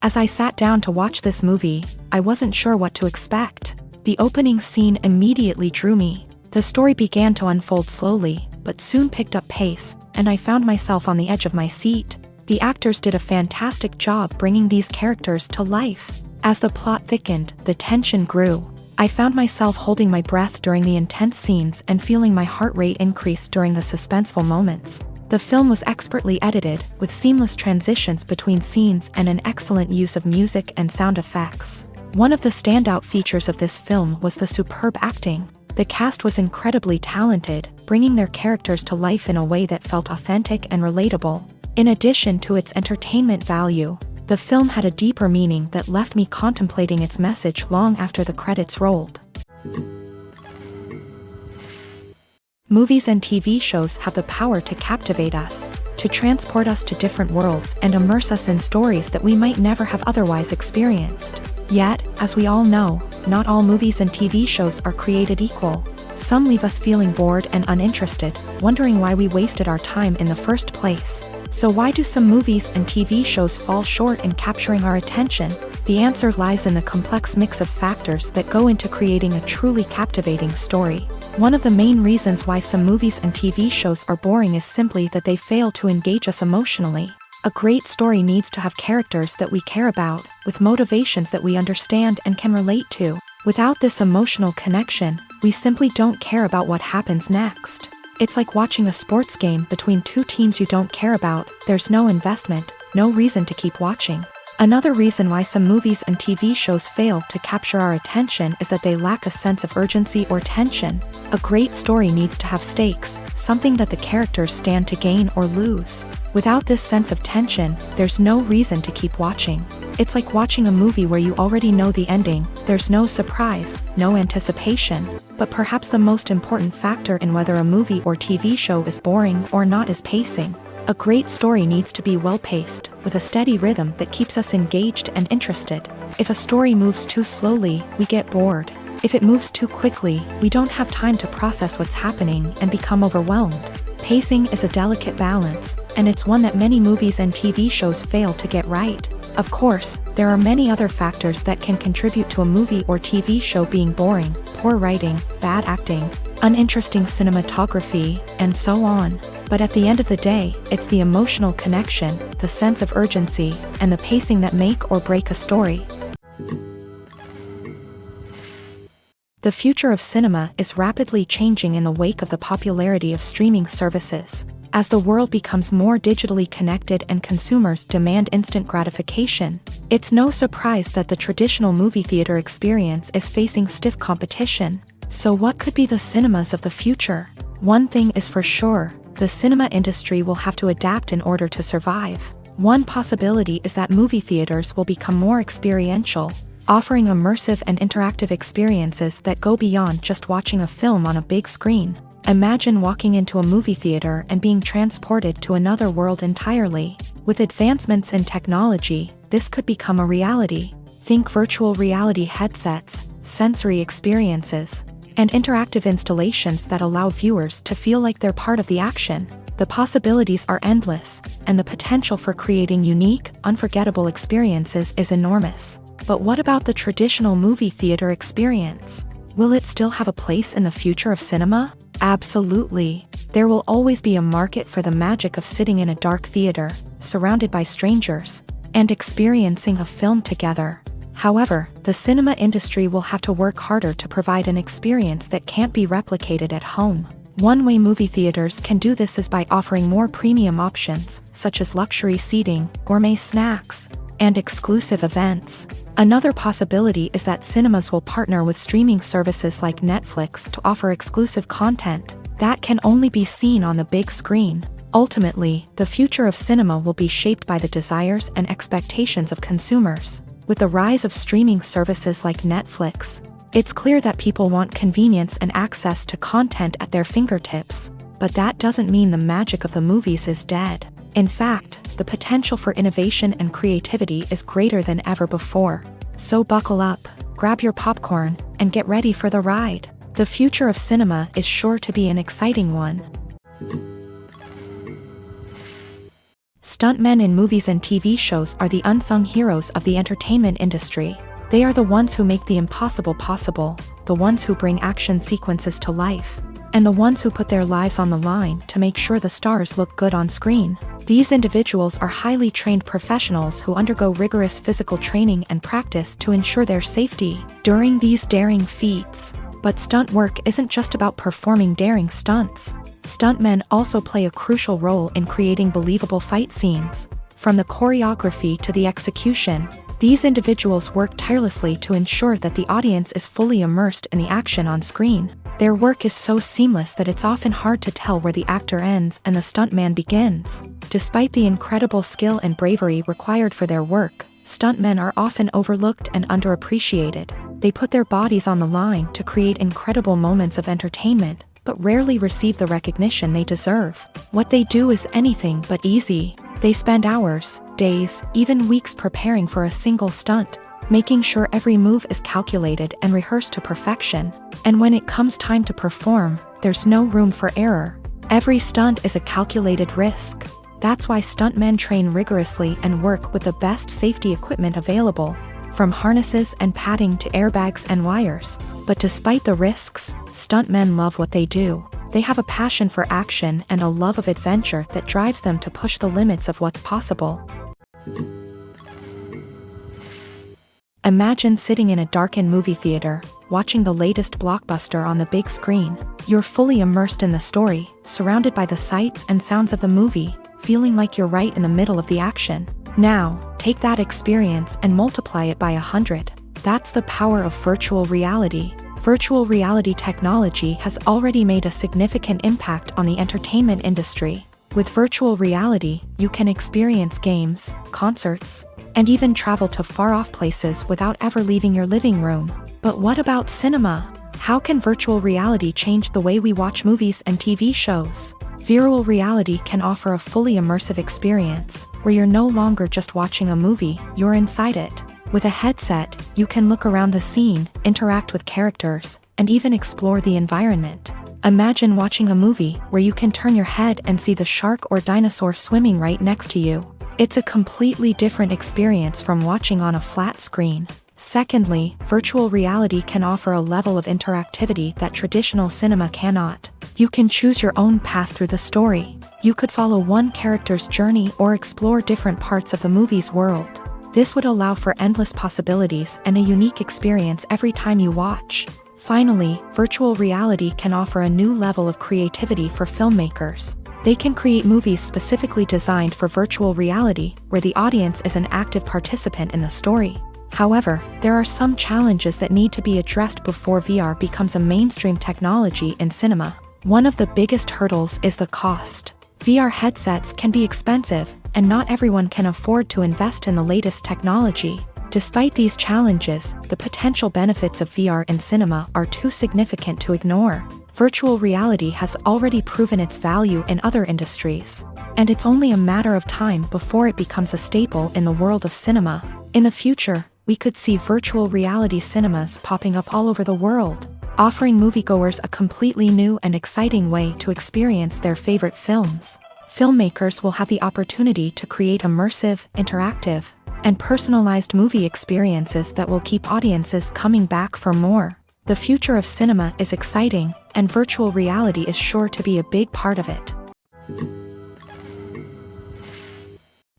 As I sat down to watch this movie, I wasn't sure what to expect. The opening scene immediately drew me. The story began to unfold slowly, but soon picked up pace, and I found myself on the edge of my seat. The actors did a fantastic job bringing these characters to life. As the plot thickened, the tension grew. I found myself holding my breath during the intense scenes and feeling my heart rate increase during the suspenseful moments. The film was expertly edited, with seamless transitions between scenes and an excellent use of music and sound effects. One of the standout features of this film was the superb acting. The cast was incredibly talented, bringing their characters to life in a way that felt authentic and relatable. In addition to its entertainment value, the film had a deeper meaning that left me contemplating its message long after the credits rolled. Movies and TV shows have the power to captivate us, to transport us to different worlds and immerse us in stories that we might never have otherwise experienced. Yet, as we all know, not all movies and TV shows are created equal. Some leave us feeling bored and uninterested, wondering why we wasted our time in the first place. So why do some movies and TV shows fall short in capturing our attention? The answer lies in the complex mix of factors that go into creating a truly captivating story. One of the main reasons why some movies and TV shows are boring is simply that they fail to engage us emotionally. A great story needs to have characters that we care about, with motivations that we understand and can relate to. Without this emotional connection, we simply don't care about what happens next. It's like watching a sports game between two teams you don't care about. There's no investment, no reason to keep watching. Another reason why some movies and TV shows fail to capture our attention is that they lack a sense of urgency or tension. A great story needs to have stakes, something that the characters stand to gain or lose. Without this sense of tension, there's no reason to keep watching. It's like watching a movie where you already know the ending. There's no surprise, no anticipation. But perhaps the most important factor in whether a movie or TV show is boring or not is pacing. A great story needs to be well-paced, with a steady rhythm that keeps us engaged and interested. If a story moves too slowly, we get bored. If it moves too quickly, we don't have time to process what's happening and become overwhelmed. Pacing is a delicate balance, and it's one that many movies and TV shows fail to get right. Of course, there are many other factors that can contribute to a movie or TV show being boring: poor writing, bad acting, uninteresting cinematography, and so on. But at the end of the day, it's the emotional connection, the sense of urgency, and the pacing that make or break a story. The future of cinema is rapidly changing in the wake of the popularity of streaming services. As the world becomes more digitally connected and consumers demand instant gratification, it's no surprise that the traditional movie theater experience is facing stiff competition. So what could be the cinemas of the future? One thing is for sure, the cinema industry will have to adapt in order to survive. One possibility is that movie theaters will become more experiential, offering immersive and interactive experiences that go beyond just watching a film on a big screen. Imagine walking into a movie theater and being transported to another world entirely. With advancements in technology, this could become a reality. Think virtual reality headsets, sensory experiences, and interactive installations that allow viewers to feel like they're part of the action. The possibilities are endless, and the potential for creating unique, unforgettable experiences is enormous. But what about the traditional movie theater experience? Will it still have a place in the future of cinema? Absolutely. There will always be a market for the magic of sitting in a dark theater, surrounded by strangers, and experiencing a film together. However, the cinema industry will have to work harder to provide an experience that can't be replicated at home. One way movie theaters can do this is by offering more premium options, such as luxury seating, gourmet snacks, and exclusive events. Another possibility is that cinemas will partner with streaming services like Netflix to offer exclusive content that can only be seen on the big screen. Ultimately, the future of cinema will be shaped by the desires and expectations of consumers. With the rise of streaming services like Netflix, it's clear that people want convenience and access to content at their fingertips. But that doesn't mean the magic of the movies is dead. In fact, the potential for innovation and creativity is greater than ever before. So buckle up, grab your popcorn, and get ready for the ride. The future of cinema is sure to be an exciting one. Stuntmen in movies and TV shows are the unsung heroes of the entertainment industry. They are the ones who make the impossible possible, the ones who bring action sequences to life, and the ones who put their lives on the line to make sure the stars look good on screen. These individuals are highly trained professionals who undergo rigorous physical training and practice to ensure their safety during these daring feats. But stunt work isn't just about performing daring stunts. Stuntmen also play a crucial role in creating believable fight scenes. From the choreography to the execution, these individuals work tirelessly to ensure that the audience is fully immersed in the action on screen. Their work is so seamless that it's often hard to tell where the actor ends and the stuntman begins. Despite the incredible skill and bravery required for their work, stuntmen are often overlooked and underappreciated. They put their bodies on the line to create incredible moments of entertainment, but rarely receive the recognition they deserve. What they do is anything but easy. They spend hours, days, even weeks preparing for a single stunt, making sure every move is calculated and rehearsed to perfection. And when it comes time to perform, there's no room for error. Every stunt is a calculated risk. That's why stuntmen train rigorously and work with the best safety equipment available, from harnesses and padding to airbags and wires. But despite the risks, stuntmen love what they do. They have a passion for action and a love of adventure that drives them to push the limits of what's possible. Imagine sitting in a darkened movie theater, watching the latest blockbuster on the big screen. You're fully immersed in the story, surrounded by the sights and sounds of the movie, feeling like you're right in the middle of the action. Now, take that experience and multiply it by 100. That's the power of virtual reality. Virtual reality technology has already made a significant impact on the entertainment industry. With virtual reality, you can experience games, concerts, and even travel to far-off places without ever leaving your living room. But what about cinema? How can virtual reality change the way we watch movies and TV shows? Virtual reality can offer a fully immersive experience, where you're no longer just watching a movie, you're inside it. With a headset, you can look around the scene, interact with characters, and even explore the environment. Imagine watching a movie where you can turn your head and see the shark or dinosaur swimming right next to you. It's a completely different experience from watching on a flat screen. Secondly, virtual reality can offer a level of interactivity that traditional cinema cannot. You can choose your own path through the story. You could follow one character's journey or explore different parts of the movie's world. This would allow for endless possibilities and a unique experience every time you watch. Finally, virtual reality can offer a new level of creativity for filmmakers. They can create movies specifically designed for virtual reality, where the audience is an active participant in the story. However, there are some challenges that need to be addressed before VR becomes a mainstream technology in cinema. One of the biggest hurdles is the cost. VR headsets can be expensive, and not everyone can afford to invest in the latest technology. Despite these challenges, the potential benefits of VR in cinema are too significant to ignore. Virtual reality has already proven its value in other industries, and it's only a matter of time before it becomes a staple in the world of cinema. In the future, we could see virtual reality cinemas popping up all over the world, offering moviegoers a completely new and exciting way to experience their favorite films. Filmmakers will have the opportunity to create immersive, interactive, and personalized movie experiences that will keep audiences coming back for more. The future of cinema is exciting, and virtual reality is sure to be a big part of it.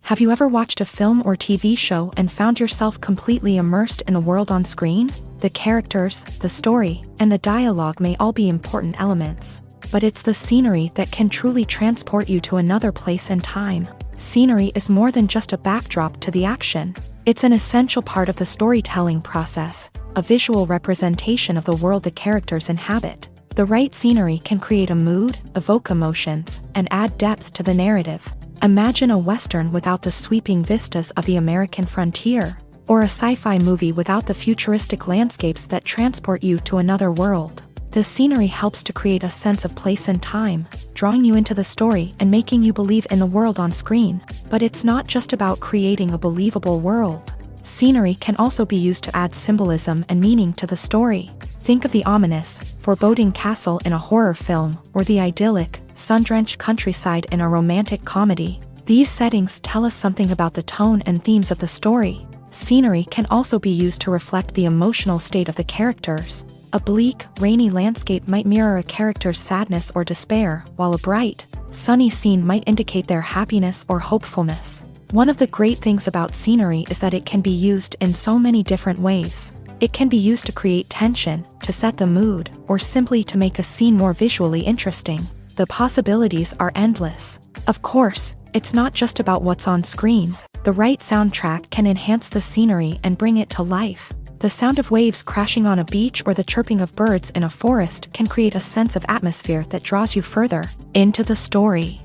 Have you ever watched a film or TV show and found yourself completely immersed in the world on screen? The characters, the story, and the dialogue may all be important elements, but it's the scenery that can truly transport you to another place and time. Scenery is more than just a backdrop to the action. It's an essential part of the storytelling process, a visual representation of the world the characters inhabit. The right scenery can create a mood, evoke emotions, and add depth to the narrative. Imagine a Western without the sweeping vistas of the American frontier, or a sci-fi movie without the futuristic landscapes that transport you to another world. The scenery helps to create a sense of place and time, drawing you into the story and making you believe in the world on screen. But it's not just about creating a believable world. Scenery can also be used to add symbolism and meaning to the story. Think of the ominous, foreboding castle in a horror film, or the idyllic, sun-drenched countryside in a romantic comedy. These settings tell us something about the tone and themes of the story. Scenery can also be used to reflect the emotional state of the characters. A bleak, rainy landscape might mirror a character's sadness or despair, while a bright, sunny scene might indicate their happiness or hopefulness. One of the great things about scenery is that it can be used in so many different ways. It can be used to create tension, to set the mood, or simply to make a scene more visually interesting. The possibilities are endless. Of course, it's not just about what's on screen. The right soundtrack can enhance the scenery and bring it to life. The sound of waves crashing on a beach or the chirping of birds in a forest can create a sense of atmosphere that draws you further into the story.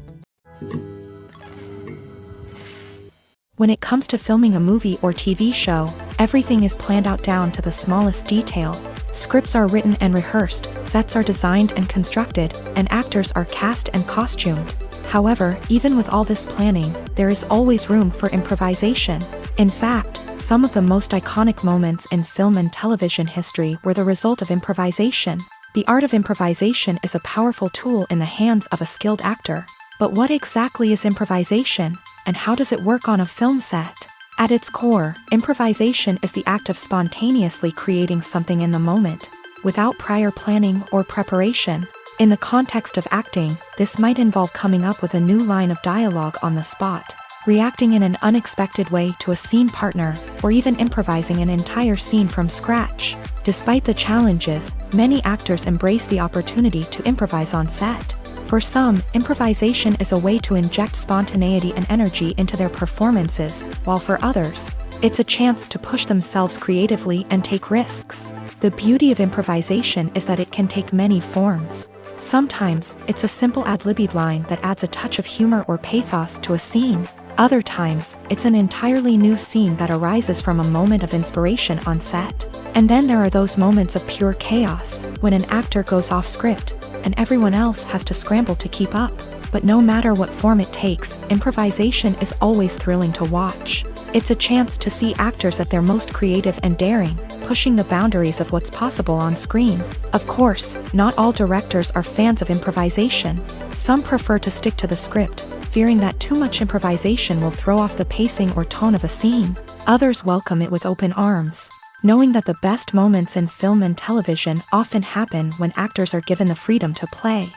When it comes to filming a movie or TV show, everything is planned out down to the smallest detail. Scripts are written and rehearsed, sets are designed and constructed, and actors are cast and costumed. However, even with all this planning, there is always room for improvisation. In fact, some of the most iconic moments in film and television history were the result of improvisation. The art of improvisation is a powerful tool in the hands of a skilled actor. But what exactly is improvisation, and how does it work on a film set? At its core, improvisation is the act of spontaneously creating something in the moment, without prior planning or preparation. In the context of acting, this might involve coming up with a new line of dialogue on the spot, reacting in an unexpected way to a scene partner, or even improvising an entire scene from scratch. Despite the challenges, many actors embrace the opportunity to improvise on set. For some, improvisation is a way to inject spontaneity and energy into their performances, while for others, it's a chance to push themselves creatively and take risks. The beauty of improvisation is that it can take many forms. Sometimes, it's a simple ad-libbed line that adds a touch of humor or pathos to a scene. Other times, it's an entirely new scene that arises from a moment of inspiration on set. And then there are those moments of pure chaos, when an actor goes off script, and everyone else has to scramble to keep up. But no matter what form it takes, improvisation is always thrilling to watch. It's a chance to see actors at their most creative and daring, pushing the boundaries of what's possible on screen. Of course, not all directors are fans of improvisation. Some prefer to stick to the script, fearing that too much improvisation will throw off the pacing or tone of a scene. Others welcome it with open arms, knowing that the best moments in film and television often happen when actors are given the freedom to play.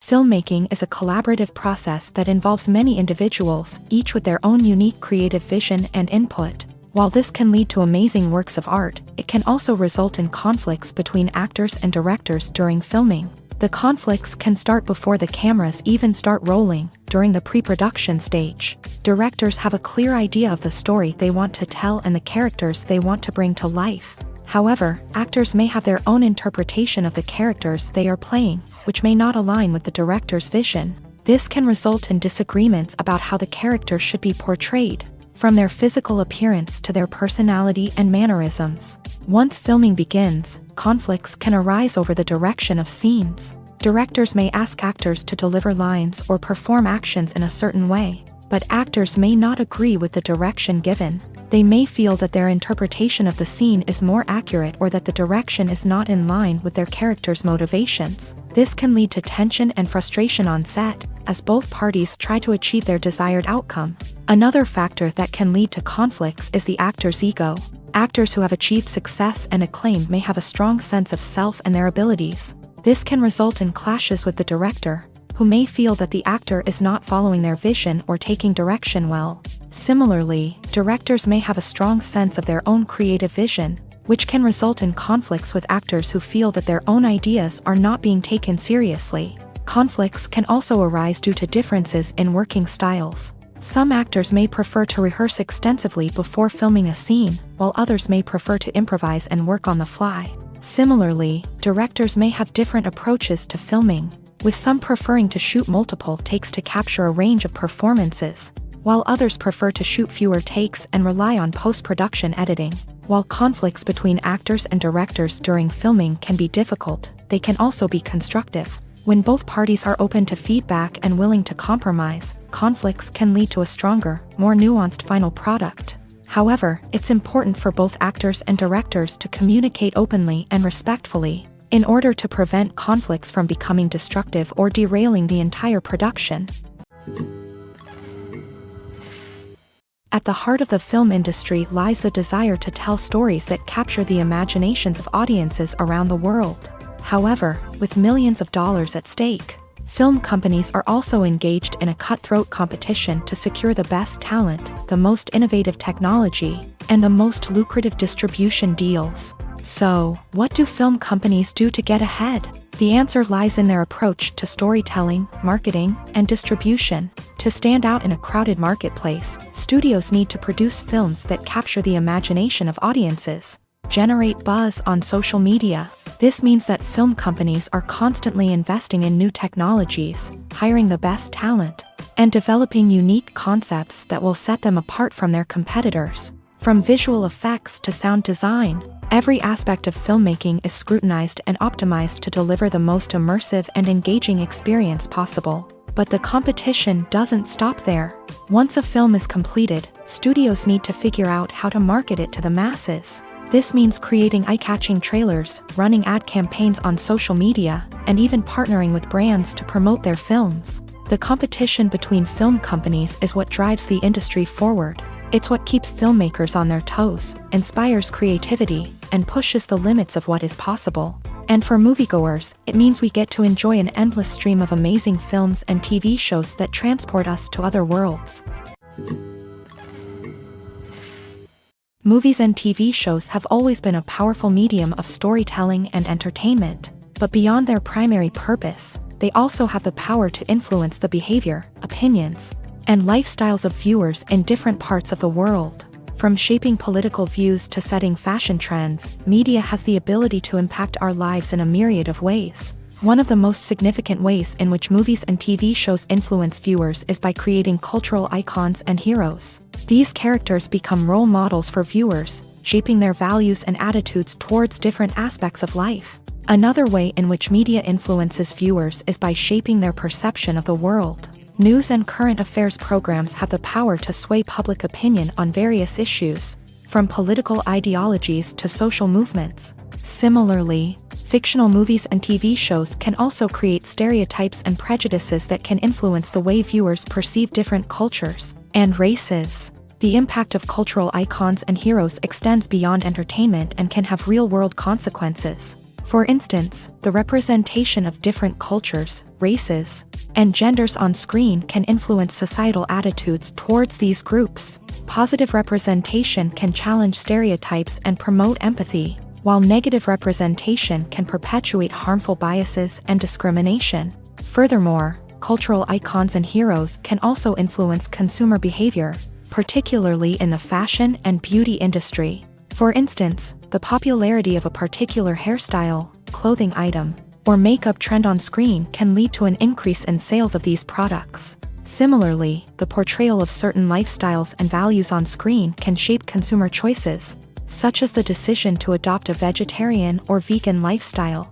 Filmmaking is a collaborative process that involves many individuals, each with their own unique creative vision and input. While this can lead to amazing works of art, it can also result in conflicts between actors and directors during filming. The conflicts can start before the cameras even start rolling, during the pre-production stage. Directors have a clear idea of the story they want to tell and the characters they want to bring to life. However, actors may have their own interpretation of the characters they are playing, which may not align with the director's vision. This can result in disagreements about how the character should be portrayed, from their physical appearance to their personality and mannerisms. Once filming begins, conflicts can arise over the direction of scenes. Directors may ask actors to deliver lines or perform actions in a certain way, but actors may not agree with the direction given. They may feel that their interpretation of the scene is more accurate or that the direction is not in line with their character's motivations. This can lead to tension and frustration on set, as both parties try to achieve their desired outcome. Another factor that can lead to conflicts is the actor's ego. Actors who have achieved success and acclaim may have a strong sense of self and their abilities. This can result in clashes with the director, who may feel that the actor is not following their vision or taking direction well. Similarly, directors may have a strong sense of their own creative vision, which can result in conflicts with actors who feel that their own ideas are not being taken seriously. Conflicts can also arise due to differences in working styles. Some actors may prefer to rehearse extensively before filming a scene, while others may prefer to improvise and work on the fly. Similarly, directors may have different approaches to filming, with some preferring to shoot multiple takes to capture a range of performances, while others prefer to shoot fewer takes and rely on post-production editing. While conflicts between actors and directors during filming can be difficult, they can also be constructive. When both parties are open to feedback and willing to compromise, conflicts can lead to a stronger, more nuanced final product. However, it's important for both actors and directors to communicate openly and respectfully. in order to prevent conflicts from becoming destructive or derailing the entire production. At the heart of the film industry lies the desire to tell stories that capture the imaginations of audiences around the world. However, with millions of dollars at stake, film companies are also engaged in a cutthroat competition to secure the best talent, the most innovative technology, and the most lucrative distribution deals. So, what do film companies do to get ahead? The answer lies in their approach to storytelling, marketing, and distribution. To stand out in a crowded marketplace, studios need to produce films that capture the imagination of audiences, generate buzz on social media. This means that film companies are constantly investing in new technologies, hiring the best talent, and developing unique concepts that will set them apart from their competitors. From visual effects to sound design, every aspect of filmmaking is scrutinized and optimized to deliver the most immersive and engaging experience possible. But the competition doesn't stop there. Once a film is completed, studios need to figure out how to market it to the masses. This means creating eye-catching trailers, running ad campaigns on social media, and even partnering with brands to promote their films. The competition between film companies is what drives the industry forward. It's what keeps filmmakers on their toes, inspires creativity, and pushes the limits of what is possible. And for moviegoers, it means we get to enjoy an endless stream of amazing films and TV shows that transport us to other worlds. Movies and TV shows have always been a powerful medium of storytelling and entertainment, but beyond their primary purpose, they also have the power to influence the behavior, opinions, and lifestyles of viewers in different parts of the world. From shaping political views to setting fashion trends, media has the ability to impact our lives in a myriad of ways. One of the most significant ways in which movies and TV shows influence viewers is by creating cultural icons and heroes. These characters become role models for viewers, shaping their values and attitudes towards different aspects of life. Another way in which media influences viewers is by shaping their perception of the world. News and current affairs programs have the power to sway public opinion on various issues, from political ideologies to social movements. Similarly, fictional movies and TV shows can also create stereotypes and prejudices that can influence the way viewers perceive different cultures and races. The impact of cultural icons and heroes extends beyond entertainment and can have real-world consequences. For instance, the representation of different cultures, races, and genders on screen can influence societal attitudes towards these groups. Positive representation can challenge stereotypes and promote empathy, while negative representation can perpetuate harmful biases and discrimination. Furthermore, cultural icons and heroes can also influence consumer behavior, particularly in the fashion and beauty industry. For instance, the popularity of a particular hairstyle, clothing item, or makeup trend on screen can lead to an increase in sales of these products. Similarly, the portrayal of certain lifestyles and values on screen can shape consumer choices, such as the decision to adopt a vegetarian or vegan lifestyle.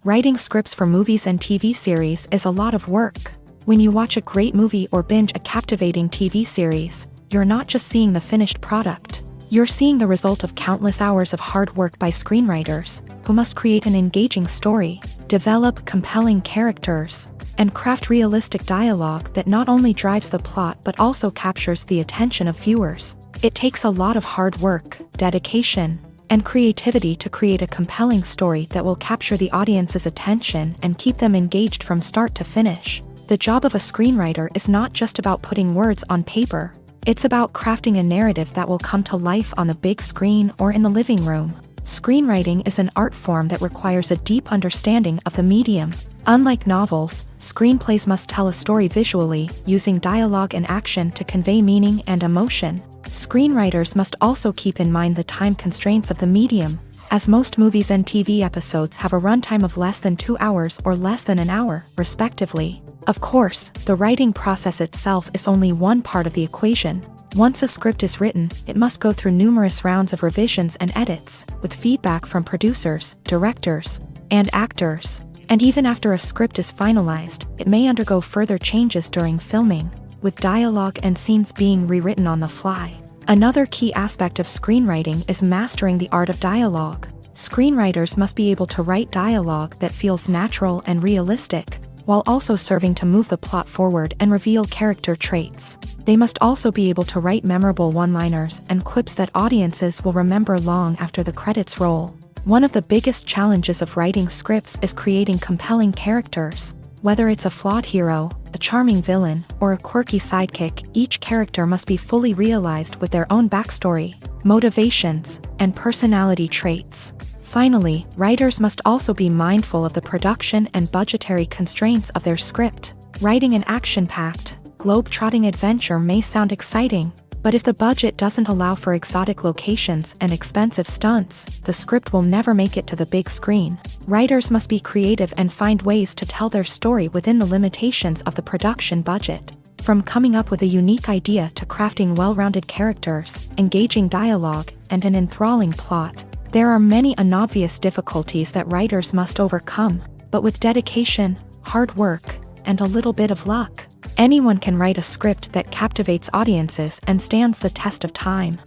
Writing scripts for movies and TV series is a lot of work. When you watch a great movie or binge a captivating TV series, you're not just seeing the finished product. You're seeing the result of countless hours of hard work by screenwriters, who must create an engaging story, develop compelling characters, and craft realistic dialogue that not only drives the plot but also captures the attention of viewers. It takes a lot of hard work, dedication, and creativity to create a compelling story that will capture the audience's attention and keep them engaged from start to finish. The job of a screenwriter is not just about putting words on paper. It's about crafting a narrative that will come to life on the big screen or in the living room. Screenwriting is an art form that requires a deep understanding of the medium. Unlike novels, screenplays must tell a story visually, using dialogue and action to convey meaning and emotion. Screenwriters must also keep in mind the time constraints of the medium, as most movies and TV episodes have a runtime of less than 2 hours or less than an hour, respectively. Of course, the writing process itself is only one part of the equation. Once a script is written, it must go through numerous rounds of revisions and edits, with feedback from producers, directors, and actors. And even after a script is finalized, it may undergo further changes during filming, with dialogue and scenes being rewritten on the fly. Another key aspect of screenwriting is mastering the art of dialogue. Screenwriters must be able to write dialogue that feels natural and realistic, while also serving to move the plot forward and reveal character traits. They must also be able to write memorable one-liners and quips that audiences will remember long after the credits roll. One of the biggest challenges of writing scripts is creating compelling characters. Whether it's a flawed hero, a charming villain, or a quirky sidekick, each character must be fully realized with their own backstory, motivations, and personality traits. Finally, writers must also be mindful of the production and budgetary constraints of their script. Writing an action-packed, globe-trotting adventure may sound exciting, but if the budget doesn't allow for exotic locations and expensive stunts, the script will never make it to the big screen. Writers must be creative and find ways to tell their story within the limitations of the production budget. From coming up with a unique idea to crafting well-rounded characters, engaging dialogue, and an enthralling plot, there are many unobvious difficulties that writers must overcome, but with dedication, hard work, and a little bit of luck, anyone can write a script that captivates audiences and stands the test of time.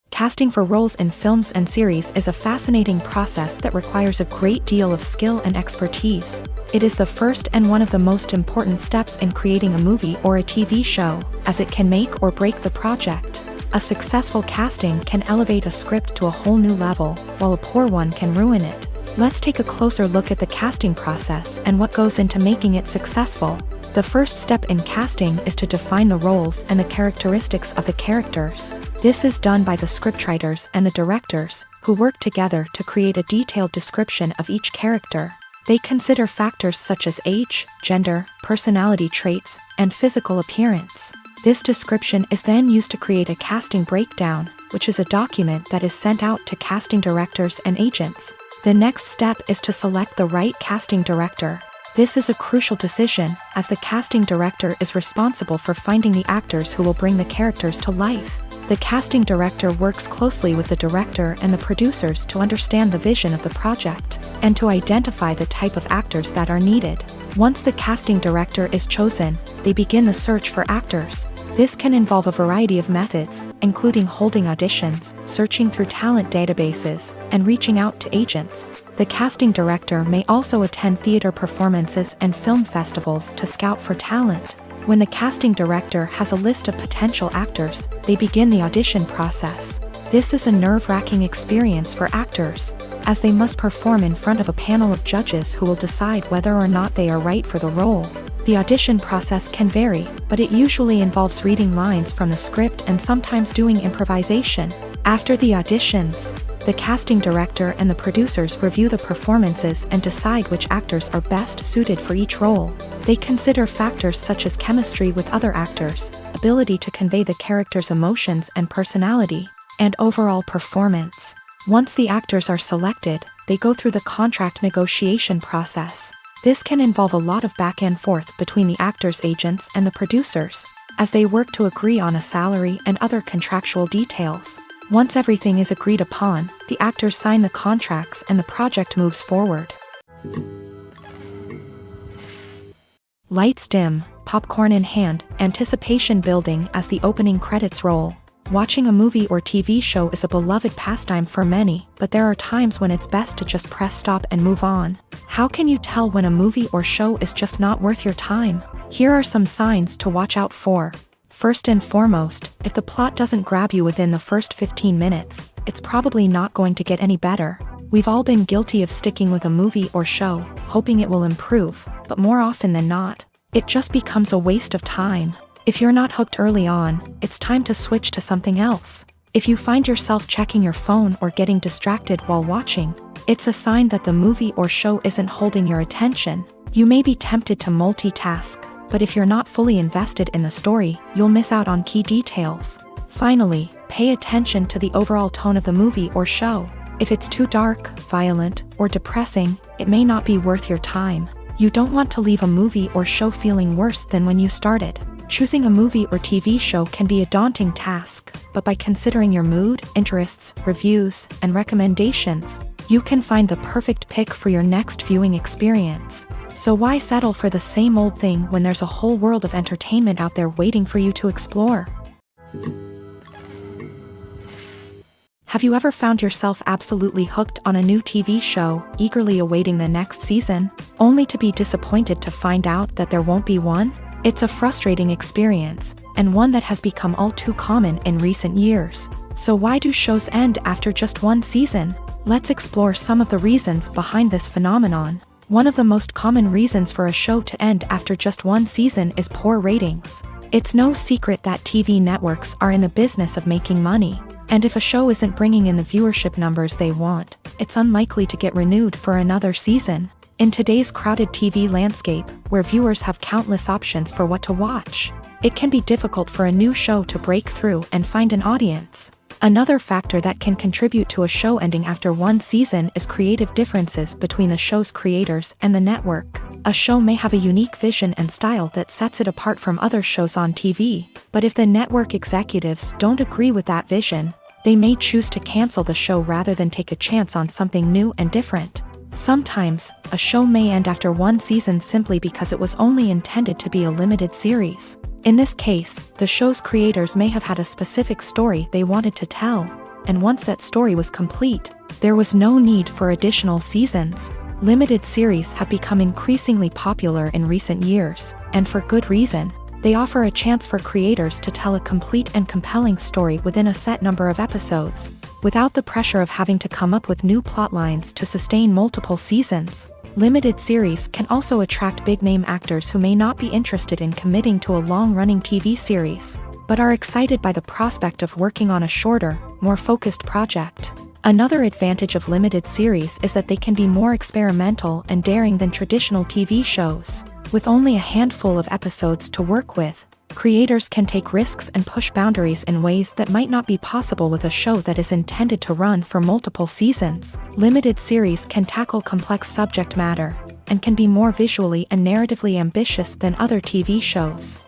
Casting for roles in films and series is a fascinating process that requires a great deal of skill and expertise. It is the first and one of the most important steps in creating a movie or a TV show, as it can make or break the project. A successful casting can elevate a script to a whole new level, while a poor one can ruin it. Let's take a closer look at the casting process and what goes into making it successful. The first step in casting is to define the roles and the characteristics of the characters. This is done by the scriptwriters and the directors, who work together to create a detailed description of each character. They consider factors such as age, gender, personality traits, and physical appearance. This description is then used to create a casting breakdown, which is a document that is sent out to casting directors and agents. The next step is to select the right casting director. This is a crucial decision, as the casting director is responsible for finding the actors who will bring the characters to life. The casting director works closely with the director and the producers to understand the vision of the project, and to identify the type of actors that are needed. Once the casting director is chosen, they begin the search for actors. This can involve a variety of methods, including holding auditions, searching through talent databases, and reaching out to agents. The casting director may also attend theater performances and film festivals to scout for talent. When the casting director has a list of potential actors, they begin the audition process. This is a nerve-wracking experience for actors, as they must perform in front of a panel of judges who will decide whether or not they are right for the role. The audition process can vary, but it usually involves reading lines from the script and sometimes doing improvisation. After the auditions, the casting director and the producers review the performances and decide which actors are best suited for each role. They consider factors such as chemistry with other actors, ability to convey the character's emotions and personality, and overall performance. Once the actors are selected, they go through the contract negotiation process. This can involve a lot of back and forth between the actors' agents and the producers, as they work to agree on a salary and other contractual details. Once everything is agreed upon, the actors sign the contracts and the project moves forward. Lights dim, popcorn in hand, anticipation building as the opening credits roll. Watching a movie or TV show is a beloved pastime for many, but there are times when it's best to just press stop and move on. How can you tell when a movie or show is just not worth your time? Here are some signs to watch out for. First and foremost, if the plot doesn't grab you within the first 15 minutes, it's probably not going to get any better. We've all been guilty of sticking with a movie or show, hoping it will improve, but more often than not, it just becomes a waste of time. If you're not hooked early on, it's time to switch to something else. If you find yourself checking your phone or getting distracted while watching, it's a sign that the movie or show isn't holding your attention. You may be tempted to multitask, but if you're not fully invested in the story, you'll miss out on key details. Finally, pay attention to the overall tone of the movie or show. If it's too dark, violent, or depressing, it may not be worth your time. You don't want to leave a movie or show feeling worse than when you started. Choosing a movie or TV show can be a daunting task, but by considering your mood, interests, reviews, and recommendations, you can find the perfect pick for your next viewing experience. So why settle for the same old thing when there's a whole world of entertainment out there waiting for you to explore? Have you ever found yourself absolutely hooked on a new TV show, eagerly awaiting the next season, only to be disappointed to find out that there won't be one? It's a frustrating experience, and one that has become all too common in recent years. So why do shows end after just one season? Let's explore some of the reasons behind this phenomenon. One of the most common reasons for a show to end after just one season is poor ratings. It's no secret that TV networks are in the business of making money. And if a show isn't bringing in the viewership numbers they want, it's unlikely to get renewed for another season. In today's crowded TV landscape, where viewers have countless options for what to watch, it can be difficult for a new show to break through and find an audience. Another factor that can contribute to a show ending after one season is creative differences between the show's creators and the network. A show may have a unique vision and style that sets it apart from other shows on TV, but if the network executives don't agree with that vision, they may choose to cancel the show rather than take a chance on something new and different. Sometimes, a show may end after one season simply because it was only intended to be a limited series. In this case, the show's creators may have had a specific story they wanted to tell, and once that story was complete, there was no need for additional seasons. Limited series have become increasingly popular in recent years, and for good reason. They offer a chance for creators to tell a complete and compelling story within a set number of episodes, without the pressure of having to come up with new plotlines to sustain multiple seasons. Limited series can also attract big-name actors who may not be interested in committing to a long-running TV series, but are excited by the prospect of working on a shorter, more focused project. Another advantage of limited series is that they can be more experimental and daring than traditional TV shows. With only a handful of episodes to work with, creators can take risks and push boundaries in ways that might not be possible with a show that is intended to run for multiple seasons. Limited series can tackle complex subject matter, and can be more visually and narratively ambitious than other TV shows.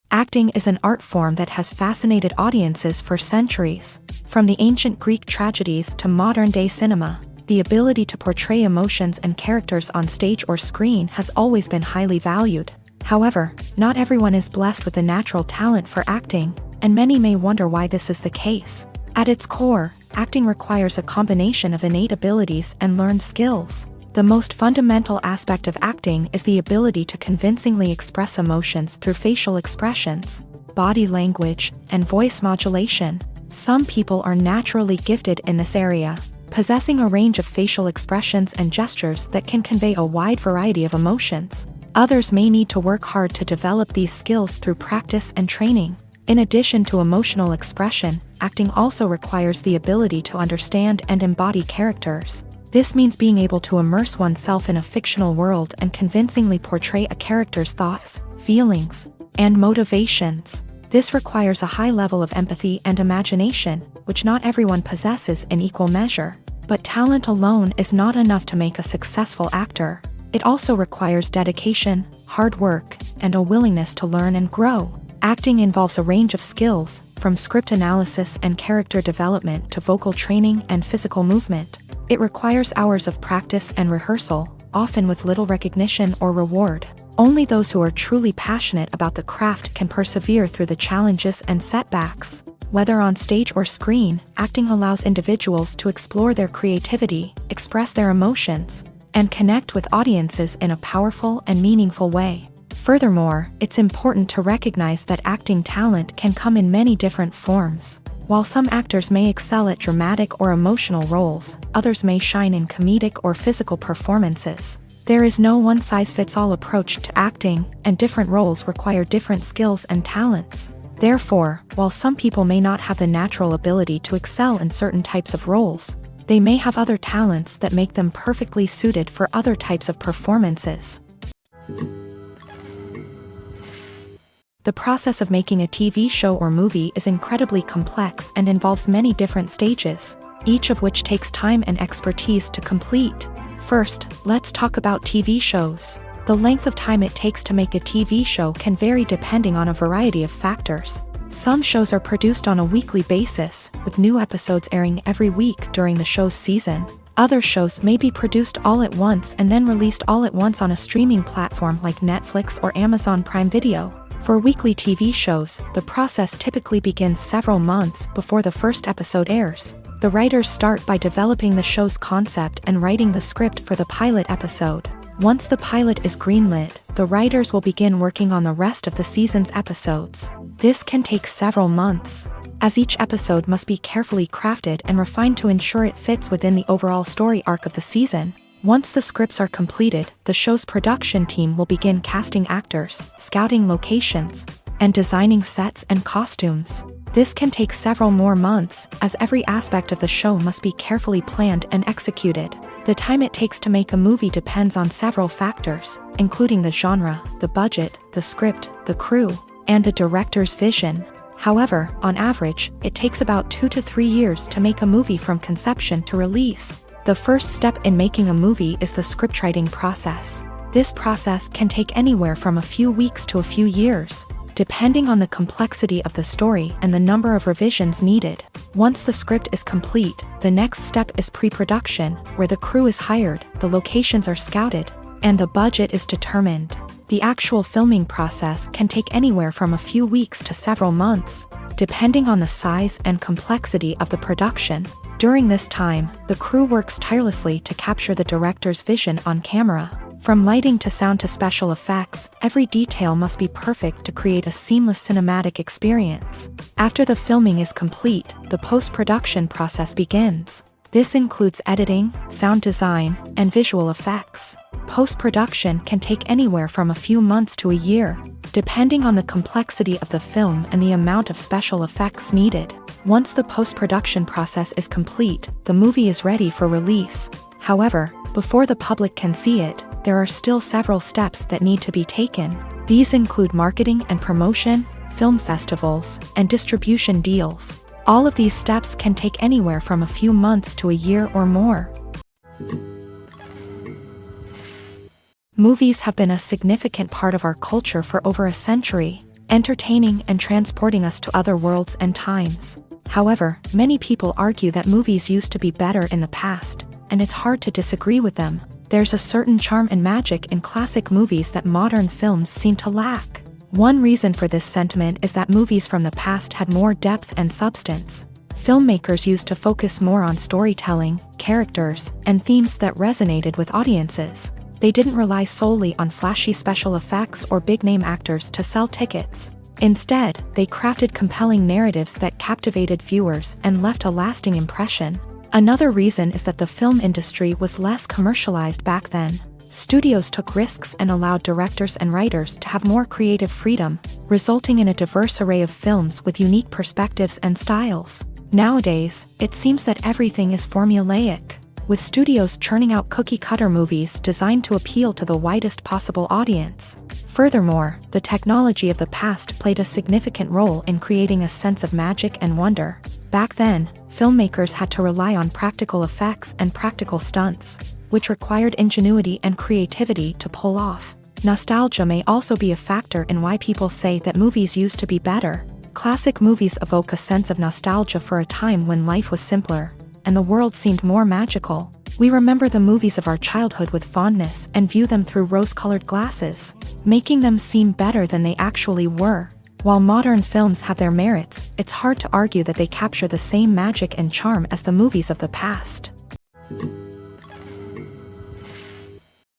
Acting is an art form that has fascinated audiences for centuries. From the ancient Greek tragedies to modern-day cinema, the ability to portray emotions and characters on stage or screen has always been highly valued. However, not everyone is blessed with a natural talent for acting, and many may wonder why this is the case. At its core, acting requires a combination of innate abilities and learned skills. The most fundamental aspect of acting is the ability to convincingly express emotions through facial expressions, body language, and voice modulation. Some people are naturally gifted in this area, possessing a range of facial expressions and gestures that can convey a wide variety of emotions. Others may need to work hard to develop these skills through practice and training. In addition to emotional expression, acting also requires the ability to understand and embody characters. This means being able to immerse oneself in a fictional world and convincingly portray a character's thoughts, feelings, and motivations. This requires a high level of empathy and imagination, which not everyone possesses in equal measure. But talent alone is not enough to make a successful actor. It also requires dedication, hard work, and a willingness to learn and grow. Acting involves a range of skills, from script analysis and character development to vocal training and physical movement. It requires hours of practice and rehearsal, often with little recognition or reward. Only those who are truly passionate about the craft can persevere through the challenges and setbacks. Whether on stage or screen, acting allows individuals to explore their creativity, express their emotions, and connect with audiences in a powerful and meaningful way. Furthermore, it's important to recognize that acting talent can come in many different forms. While some actors may excel at dramatic or emotional roles, others may shine in comedic or physical performances. There is no one-size-fits-all approach to acting, and different roles require different skills and talents. Therefore, while some people may not have the natural ability to excel in certain types of roles, they may have other talents that make them perfectly suited for other types of performances. The process of making a TV show or movie is incredibly complex and involves many different stages, each of which takes time and expertise to complete. First, let's talk about TV shows. The length of time it takes to make a TV show can vary depending on a variety of factors. Some shows are produced on a weekly basis, with new episodes airing every week during the show's season. Other shows may be produced all at once and then released all at once on a streaming platform like Netflix or Amazon Prime Video. For weekly TV shows, the process typically begins several months before the first episode airs. The writers start by developing the show's concept and writing the script for the pilot episode. Once the pilot is greenlit, the writers will begin working on the rest of the season's episodes. This can take several months, as each episode must be carefully crafted and refined to ensure it fits within the overall story arc of the season. Once the scripts are completed, the show's production team will begin casting actors, scouting locations, and designing sets and costumes. This can take several more months, as every aspect of the show must be carefully planned and executed. The time it takes to make a movie depends on several factors, including the genre, the budget, the script, the crew, and the director's vision. However, on average, it takes about 2 to 3 years to make a movie from conception to release. The first step in making a movie is the scriptwriting process. This process can take anywhere from a few weeks to a few years, depending on the complexity of the story and the number of revisions needed. Once the script is complete, the next step is pre-production, where the crew is hired, the locations are scouted, and the budget is determined. The actual filming process can take anywhere from a few weeks to several months, depending on the size and complexity of the production. During this time, the crew works tirelessly to capture the director's vision on camera. From lighting to sound to special effects, every detail must be perfect to create a seamless cinematic experience. After the filming is complete, the post-production process begins. This includes editing, sound design, and visual effects. Post-production can take anywhere from a few months to a year, depending on the complexity of the film and the amount of special effects needed. Once the post-production process is complete, the movie is ready for release. However, before the public can see it, there are still several steps that need to be taken. These include marketing and promotion, film festivals, and distribution deals. All of these steps can take anywhere from a few months to a year or more. Movies have been a significant part of our culture for over a century, entertaining and transporting us to other worlds and times. However, many people argue that movies used to be better in the past, and it's hard to disagree with them. There's a certain charm and magic in classic movies that modern films seem to lack. One reason for this sentiment is that movies from the past had more depth and substance. Filmmakers used to focus more on storytelling, characters, and themes that resonated with audiences. They didn't rely solely on flashy special effects or big-name actors to sell tickets. Instead, they crafted compelling narratives that captivated viewers and left a lasting impression. Another reason is that the film industry was less commercialized back then. Studios took risks and allowed directors and writers to have more creative freedom, resulting in a diverse array of films with unique perspectives and styles. Nowadays, it seems that everything is formulaic, with studios churning out cookie-cutter movies designed to appeal to the widest possible audience. Furthermore, the technology of the past played a significant role in creating a sense of magic and wonder. Back then, filmmakers had to rely on practical effects and practical stunts, which required ingenuity and creativity to pull off. Nostalgia may also be a factor in why people say that movies used to be better. Classic movies evoke a sense of nostalgia for a time when life was simpler, and the world seemed more magical. We remember the movies of our childhood with fondness and view them through rose-colored glasses, making them seem better than they actually were. While modern films have their merits, it's hard to argue that they capture the same magic and charm as the movies of the past.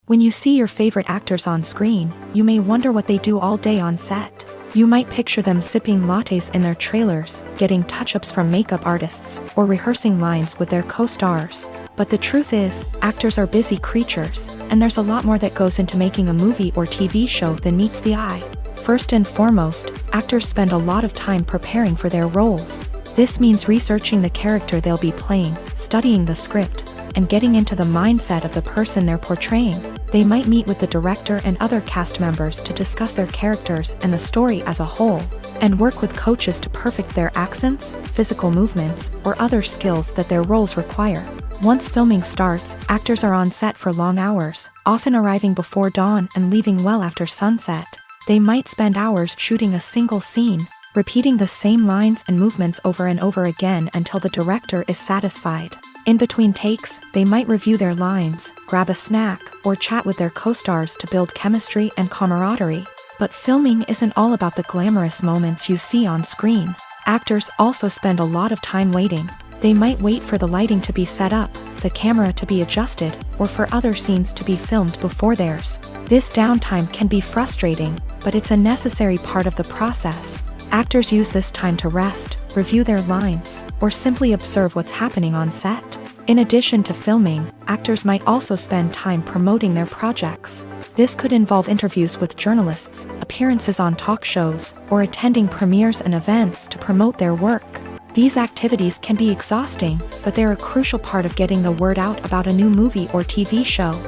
When you see your favorite actors on screen, you may wonder what they do all day on set. You might picture them sipping lattes in their trailers, getting touch-ups from makeup artists, or rehearsing lines with their co-stars. But the truth is, actors are busy creatures, and there's a lot more that goes into making a movie or TV show than meets the eye. First and foremost, actors spend a lot of time preparing for their roles. This means researching the character they'll be playing, studying the script, and getting into the mindset of the person they're portraying. They might meet with the director and other cast members to discuss their characters and the story as a whole, and work with coaches to perfect their accents, physical movements, or other skills that their roles require. Once filming starts, actors are on set for long hours, often arriving before dawn and leaving well after sunset. They might spend hours shooting a single scene, repeating the same lines and movements over and over again until the director is satisfied. In between takes, they might review their lines, grab a snack, or chat with their co-stars to build chemistry and camaraderie. But filming isn't all about the glamorous moments you see on screen. Actors also spend a lot of time waiting. They might wait for the lighting to be set up, the camera to be adjusted, or for other scenes to be filmed before theirs. This downtime can be frustrating, but it's a necessary part of the process. Actors use this time to rest, review their lines, or simply observe what's happening on set. In addition to filming, actors might also spend time promoting their projects. This could involve interviews with journalists, appearances on talk shows, or attending premieres and events to promote their work. These activities can be exhausting, but they're a crucial part of getting the word out about a new movie or TV show.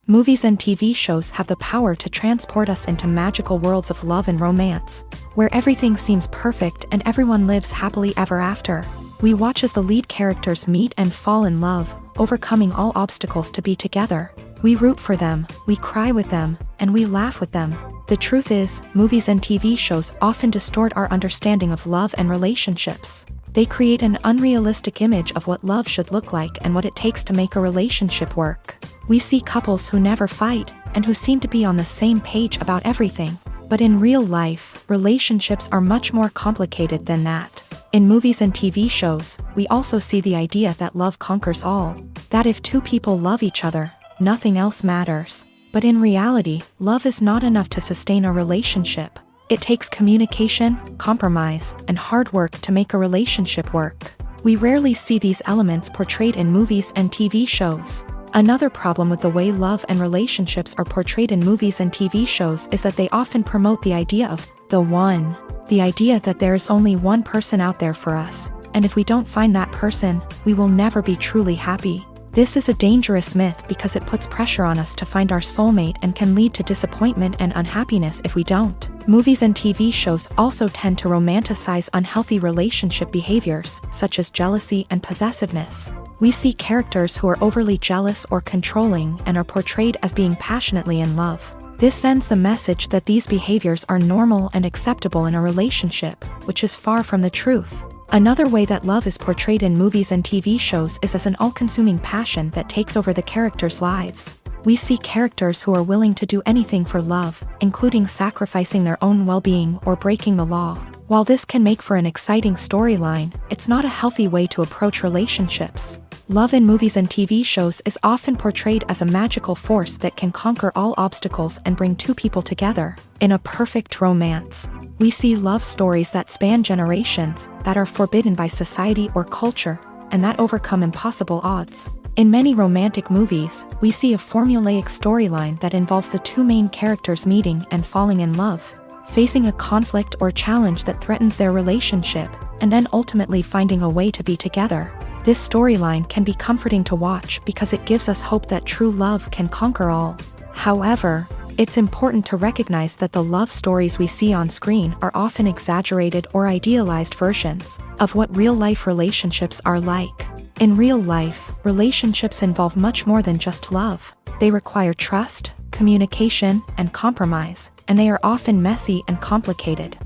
Movies and TV shows have the power to transport us into magical worlds of love and romance, where everything seems perfect and everyone lives happily ever after. We watch as the lead characters meet and fall in love, overcoming all obstacles to be together. We root for them, we cry with them, and we laugh with them. The truth is, movies and TV shows often distort our understanding of love and relationships. They create an unrealistic image of what love should look like and what it takes to make a relationship work. We see couples who never fight, and who seem to be on the same page about everything. But in real life, relationships are much more complicated than that. In movies and TV shows, we also see the idea that love conquers all. That if two people love each other, nothing else matters. But in reality, love is not enough to sustain a relationship. It takes communication, compromise, and hard work to make a relationship work. We rarely see these elements portrayed in movies and TV shows. Another problem with the way love and relationships are portrayed in movies and TV shows is that they often promote the idea of the one. The idea that there is only one person out there for us, and if we don't find that person, we will never be truly happy. This is a dangerous myth because it puts pressure on us to find our soulmate and can lead to disappointment and unhappiness if we don't. Movies and TV shows also tend to romanticize unhealthy relationship behaviors, such as jealousy and possessiveness. We see characters who are overly jealous or controlling and are portrayed as being passionately in love. This sends the message that these behaviors are normal and acceptable in a relationship, which is far from the truth. Another way that love is portrayed in movies and TV shows is as an all-consuming passion that takes over the characters' lives. We see characters who are willing to do anything for love, including sacrificing their own well-being or breaking the law. While this can make for an exciting storyline, it's not a healthy way to approach relationships. Love in movies and TV shows is often portrayed as a magical force that can conquer all obstacles and bring two people together in a perfect romance. We see love stories that span generations, that are forbidden by society or culture, and that overcome impossible odds. In many romantic movies, we see a formulaic storyline that involves the two main characters meeting and falling in love, facing a conflict or challenge that threatens their relationship, and then ultimately finding a way to be together. This storyline can be comforting to watch because it gives us hope that true love can conquer all. However, it's important to recognize that the love stories we see on screen are often exaggerated or idealized versions of what real-life relationships are like. In real life, relationships involve much more than just love. They require trust, communication, and compromise, and they are often messy and complicated.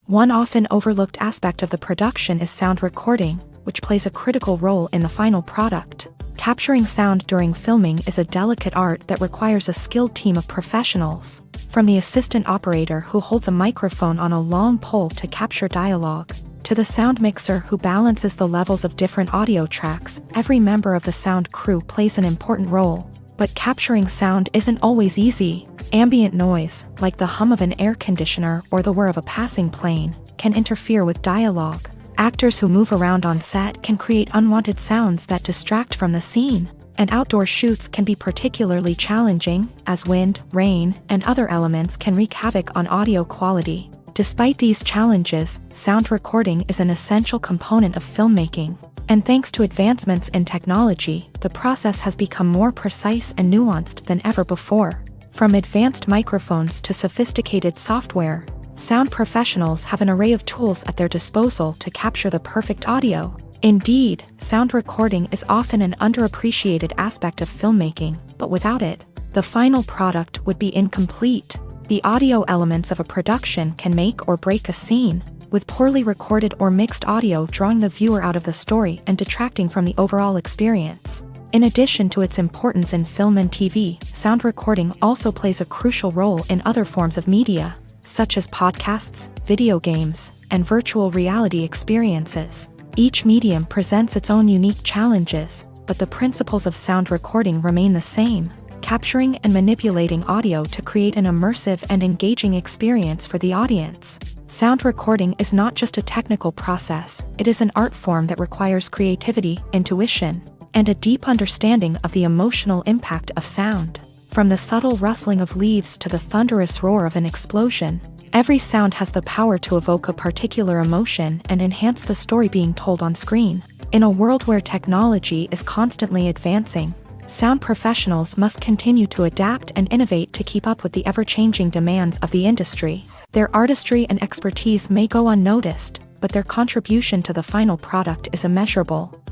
One often overlooked aspect of the production is sound recording, which plays a critical role in the final product. Capturing sound during filming is a delicate art that requires a skilled team of professionals. From the assistant operator who holds a microphone on a long pole to capture dialogue, to the sound mixer who balances the levels of different audio tracks, every member of the sound crew plays an important role. But capturing sound isn't always easy. Ambient noise, like the hum of an air conditioner or the whir of a passing plane, can interfere with dialogue. Actors who move around on set can create unwanted sounds that distract from the scene. And outdoor shoots can be particularly challenging, as wind, rain, and other elements can wreak havoc on audio quality. Despite these challenges, sound recording is an essential component of filmmaking. And thanks to advancements in technology, the process has become more precise and nuanced than ever before. From advanced microphones to sophisticated software, sound professionals have an array of tools at their disposal to capture the perfect audio. Indeed, sound recording is often an underappreciated aspect of filmmaking, but without it, the final product would be incomplete. The audio elements of a production can make or break a scene, with poorly recorded or mixed audio drawing the viewer out of the story and detracting from the overall experience. In addition to its importance in film and TV, sound recording also plays a crucial role in other forms of media, such as podcasts, video games, and virtual reality experiences. Each medium presents its own unique challenges, but the principles of sound recording remain the same, capturing and manipulating audio to create an immersive and engaging experience for the audience. Sound recording is not just a technical process, it is an art form that requires creativity, intuition, and a deep understanding of the emotional impact of sound. From the subtle rustling of leaves to the thunderous roar of an explosion, every sound has the power to evoke a particular emotion and enhance the story being told on screen. In a world where technology is constantly advancing, sound professionals must continue to adapt and innovate to keep up with the ever-changing demands of the industry. Their artistry and expertise may go unnoticed, but their contribution to the final product is immeasurable.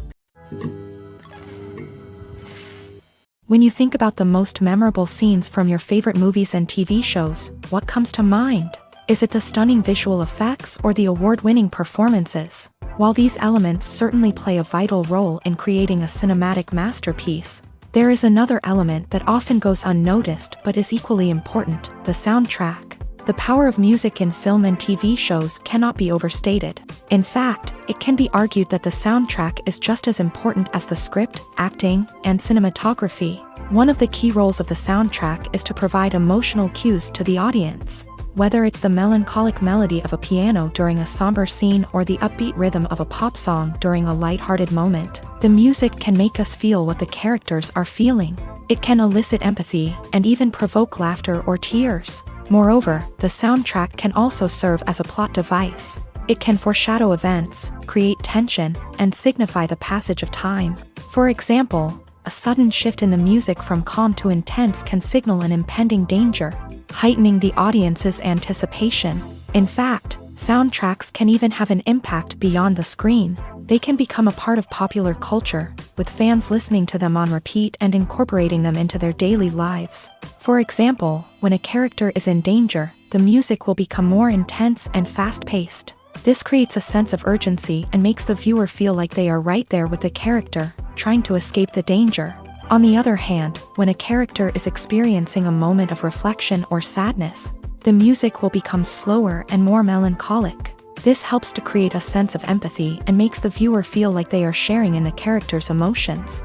When you think about the most memorable scenes from your favorite movies and TV shows, what comes to mind? Is it the stunning visual effects or the award-winning performances? While these elements certainly play a vital role in creating a cinematic masterpiece, there is another element that often goes unnoticed but is equally important: the soundtrack. The power of music in film and TV shows cannot be overstated. In fact, it can be argued that the soundtrack is just as important as the script, acting, and cinematography. One of the key roles of the soundtrack is to provide emotional cues to the audience. Whether it's the melancholic melody of a piano during a somber scene or the upbeat rhythm of a pop song during a light-hearted moment, the music can make us feel what the characters are feeling. It can elicit empathy and even provoke laughter or tears. Moreover, the soundtrack can also serve as a plot device. It can foreshadow events, create tension, and signify the passage of time. For example, a sudden shift in the music from calm to intense can signal an impending danger, heightening the audience's anticipation. In fact, soundtracks can even have an impact beyond the screen. They can become a part of popular culture, with fans listening to them on repeat and incorporating them into their daily lives. For example, when a character is in danger, the music will become more intense and fast-paced. This creates a sense of urgency and makes the viewer feel like they are right there with the character, trying to escape the danger. On the other hand, when a character is experiencing a moment of reflection or sadness, the music will become slower and more melancholic. This helps to create a sense of empathy and makes the viewer feel like they are sharing in the character's emotions.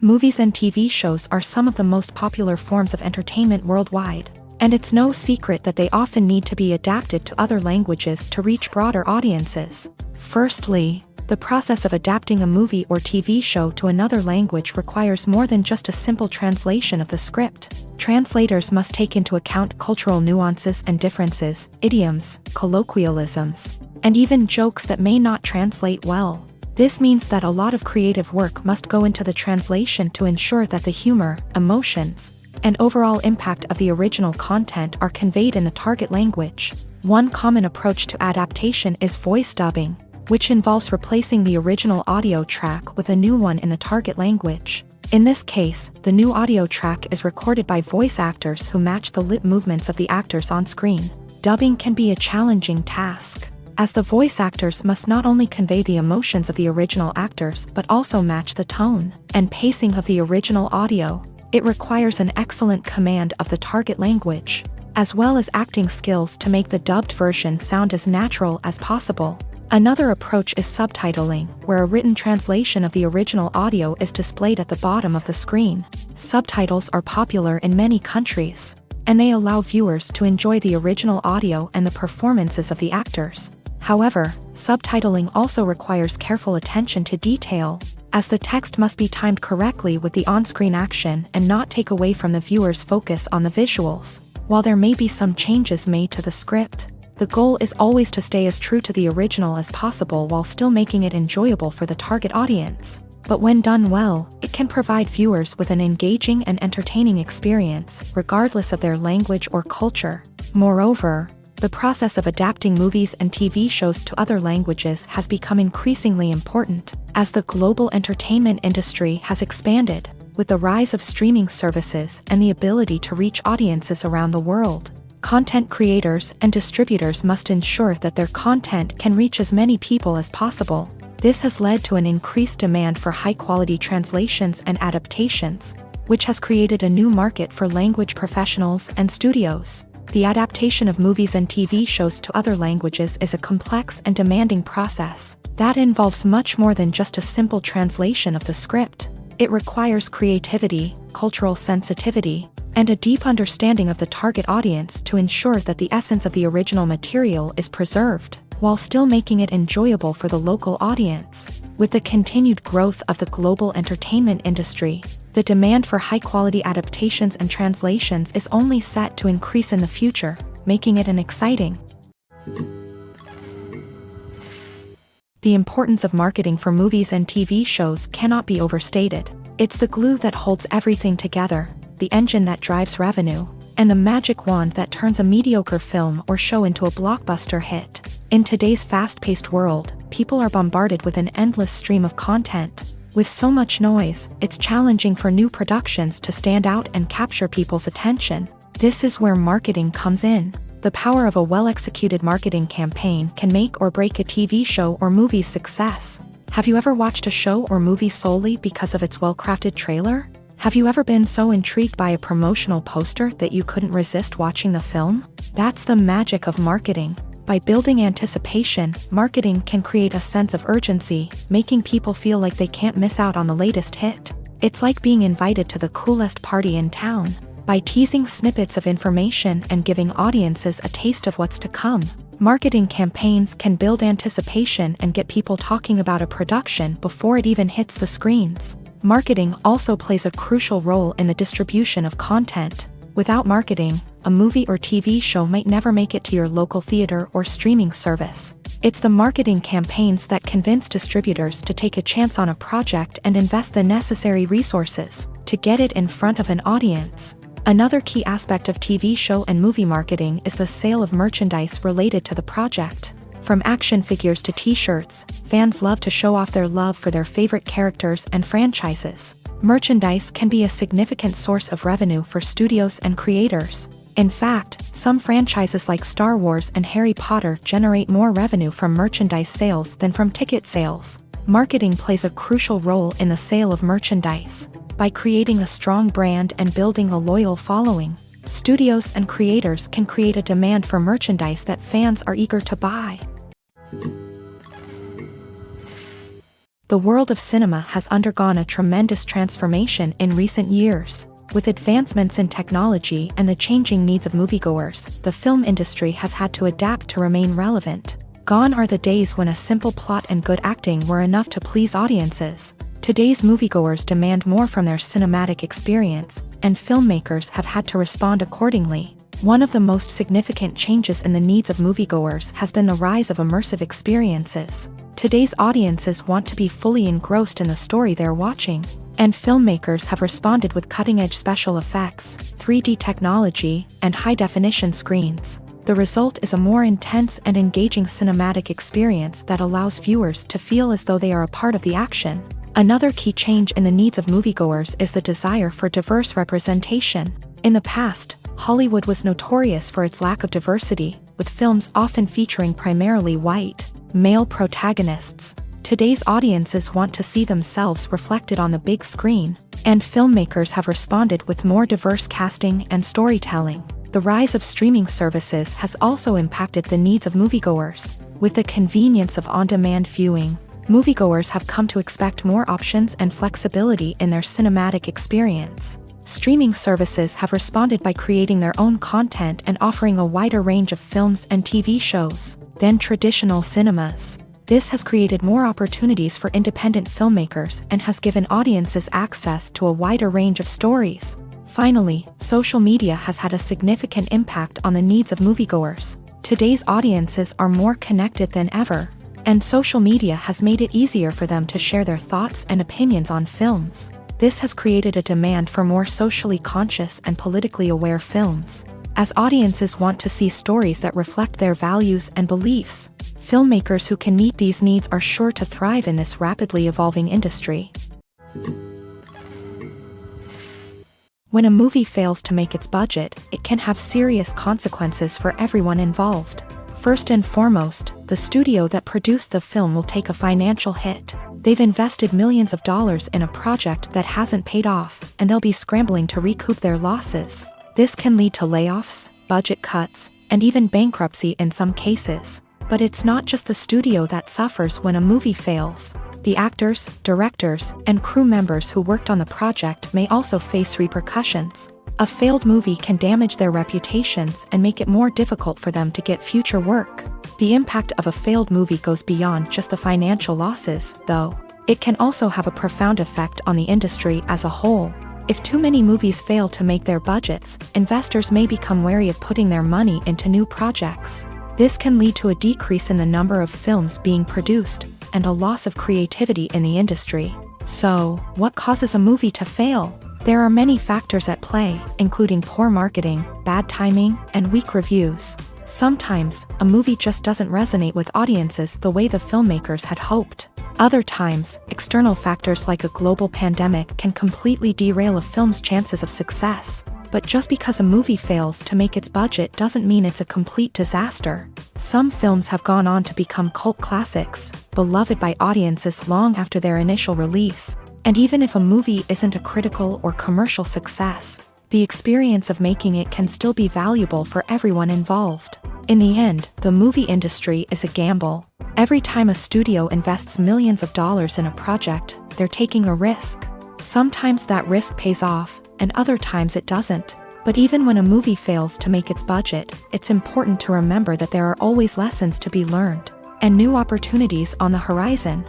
Movies and TV shows are some of the most popular forms of entertainment worldwide, and it's no secret that they often need to be adapted to other languages to reach broader audiences. Firstly, the process of adapting a movie or TV show to another language requires more than just a simple translation of the script. Translators must take into account cultural nuances and differences, idioms, colloquialisms, and even jokes that may not translate well. This means that a lot of creative work must go into the translation to ensure that the humor, emotions, and overall impact of the original content are conveyed in the target language. One common approach to adaptation is voice dubbing, which involves replacing the original audio track with a new one in the target language. In this case, the new audio track is recorded by voice actors who match the lip movements of the actors on screen. Dubbing can be a challenging task, as the voice actors must not only convey the emotions of the original actors but also match the tone and pacing of the original audio. It requires an excellent command of the target language, as well as acting skills to make the dubbed version sound as natural as possible. Another approach is subtitling, where a written translation of the original audio is displayed at the bottom of the screen. Subtitles are popular in many countries, and they allow viewers to enjoy the original audio and the performances of the actors. However, subtitling also requires careful attention to detail, as the text must be timed correctly with the on-screen action and not take away from the viewer's focus on the visuals. While there may be some changes made to the script, the goal is always to stay as true to the original as possible while still making it enjoyable for the target audience. But when done well, it can provide viewers with an engaging and entertaining experience, regardless of their language or culture. Moreover, the process of adapting movies and TV shows to other languages has become increasingly important, as the global entertainment industry has expanded. With the rise of streaming services and the ability to reach audiences around the world, content creators and distributors must ensure that their content can reach as many people as possible. This has led to an increased demand for high-quality translations and adaptations, which has created a new market for language professionals and studios. The adaptation of movies and TV shows to other languages is a complex and demanding process that involves much more than just a simple translation of the script. It requires creativity, cultural sensitivity, and a deep understanding of the target audience to ensure that the essence of the original material is preserved, while still making it enjoyable for the local audience. With the continued growth of the global entertainment industry, the demand for high-quality adaptations and translations is only set to increase in the future, making it an exciting. The importance of marketing for movies and TV shows cannot be overstated. It's the glue that holds everything together, the engine that drives revenue, and the magic wand that turns a mediocre film or show into a blockbuster hit. In today's fast-paced world, people are bombarded with an endless stream of content. With so much noise, it's challenging for new productions to stand out and capture people's attention. This is where marketing comes in. The power of a well-executed marketing campaign can make or break a TV show or movie's success. Have you ever watched a show or movie solely because of its well-crafted trailer? Have you ever been so intrigued by a promotional poster that you couldn't resist watching the film? That's the magic of marketing. By building anticipation, marketing can create a sense of urgency, making people feel like they can't miss out on the latest hit. It's like being invited to the coolest party in town. By teasing snippets of information and giving audiences a taste of what's to come, marketing campaigns can build anticipation and get people talking about a production before it even hits the screens. Marketing also plays a crucial role in the distribution of content. Without marketing, a movie or TV show might never make it to your local theater or streaming service. It's the marketing campaigns that convince distributors to take a chance on a project and invest the necessary resources to get it in front of an audience. Another key aspect of TV show and movie marketing is the sale of merchandise related to the project. From action figures to t-shirts, fans love to show off their love for their favorite characters and franchises. Merchandise can be a significant source of revenue for studios and creators. In fact, some franchises like Star Wars and Harry Potter generate more revenue from merchandise sales than from ticket sales. Marketing plays a crucial role in the sale of merchandise. By creating a strong brand and building a loyal following, studios and creators can create a demand for merchandise that fans are eager to buy. The world of cinema has undergone a tremendous transformation in recent years. With advancements in technology and the changing needs of moviegoers, the film industry has had to adapt to remain relevant. Gone are the days when a simple plot and good acting were enough to please audiences. Today's moviegoers demand more from their cinematic experience, and filmmakers have had to respond accordingly. One of the most significant changes in the needs of moviegoers has been the rise of immersive experiences. Today's audiences want to be fully engrossed in the story they're watching, and filmmakers have responded with cutting-edge special effects, 3D technology, and high-definition screens. The result is a more intense and engaging cinematic experience that allows viewers to feel as though they are a part of the action. Another key change in the needs of moviegoers is the desire for diverse representation. In the past, Hollywood was notorious for its lack of diversity, with films often featuring primarily white, male protagonists. Today's audiences want to see themselves reflected on the big screen, and filmmakers have responded with more diverse casting and storytelling. The rise of streaming services has also impacted the needs of moviegoers. With the convenience of on-demand viewing, moviegoers have come to expect more options and flexibility in their cinematic experience. Streaming services have responded by creating their own content and offering a wider range of films and TV shows than traditional cinemas. This has created more opportunities for independent filmmakers and has given audiences access to a wider range of stories. Finally, social media has had a significant impact on the needs of moviegoers. Today's audiences are more connected than ever, and social media has made it easier for them to share their thoughts and opinions on films. This has created a demand for more socially conscious and politically aware films. As audiences want to see stories that reflect their values and beliefs, filmmakers who can meet these needs are sure to thrive in this rapidly evolving industry. When a movie fails to make its budget, it can have serious consequences for everyone involved. First and foremost, the studio that produced the film will take a financial hit. They've invested millions of dollars in a project that hasn't paid off, and they'll be scrambling to recoup their losses. This can lead to layoffs, budget cuts, and even bankruptcy in some cases. But it's not just the studio that suffers when a movie fails. The actors, directors, and crew members who worked on the project may also face repercussions. A failed movie can damage their reputations and make it more difficult for them to get future work. The impact of a failed movie goes beyond just the financial losses, though. It can also have a profound effect on the industry as a whole. If too many movies fail to make their budgets, investors may become wary of putting their money into new projects. This can lead to a decrease in the number of films being produced, and a loss of creativity in the industry. So, what causes a movie to fail? There are many factors at play, including poor marketing, bad timing, and weak reviews. Sometimes, a movie just doesn't resonate with audiences the way the filmmakers had hoped. Other times, external factors like a global pandemic can completely derail a film's chances of success. But just because a movie fails to make its budget doesn't mean it's a complete disaster. Some films have gone on to become cult classics, beloved by audiences long after their initial release. And even if a movie isn't a critical or commercial success, the experience of making it can still be valuable for everyone involved. In the end, the movie industry is a gamble. Every time a studio invests millions of dollars in a project, they're taking a risk. Sometimes that risk pays off, and other times it doesn't. But even when a movie fails to make its budget, it's important to remember that there are always lessons to be learned, and new opportunities on the horizon.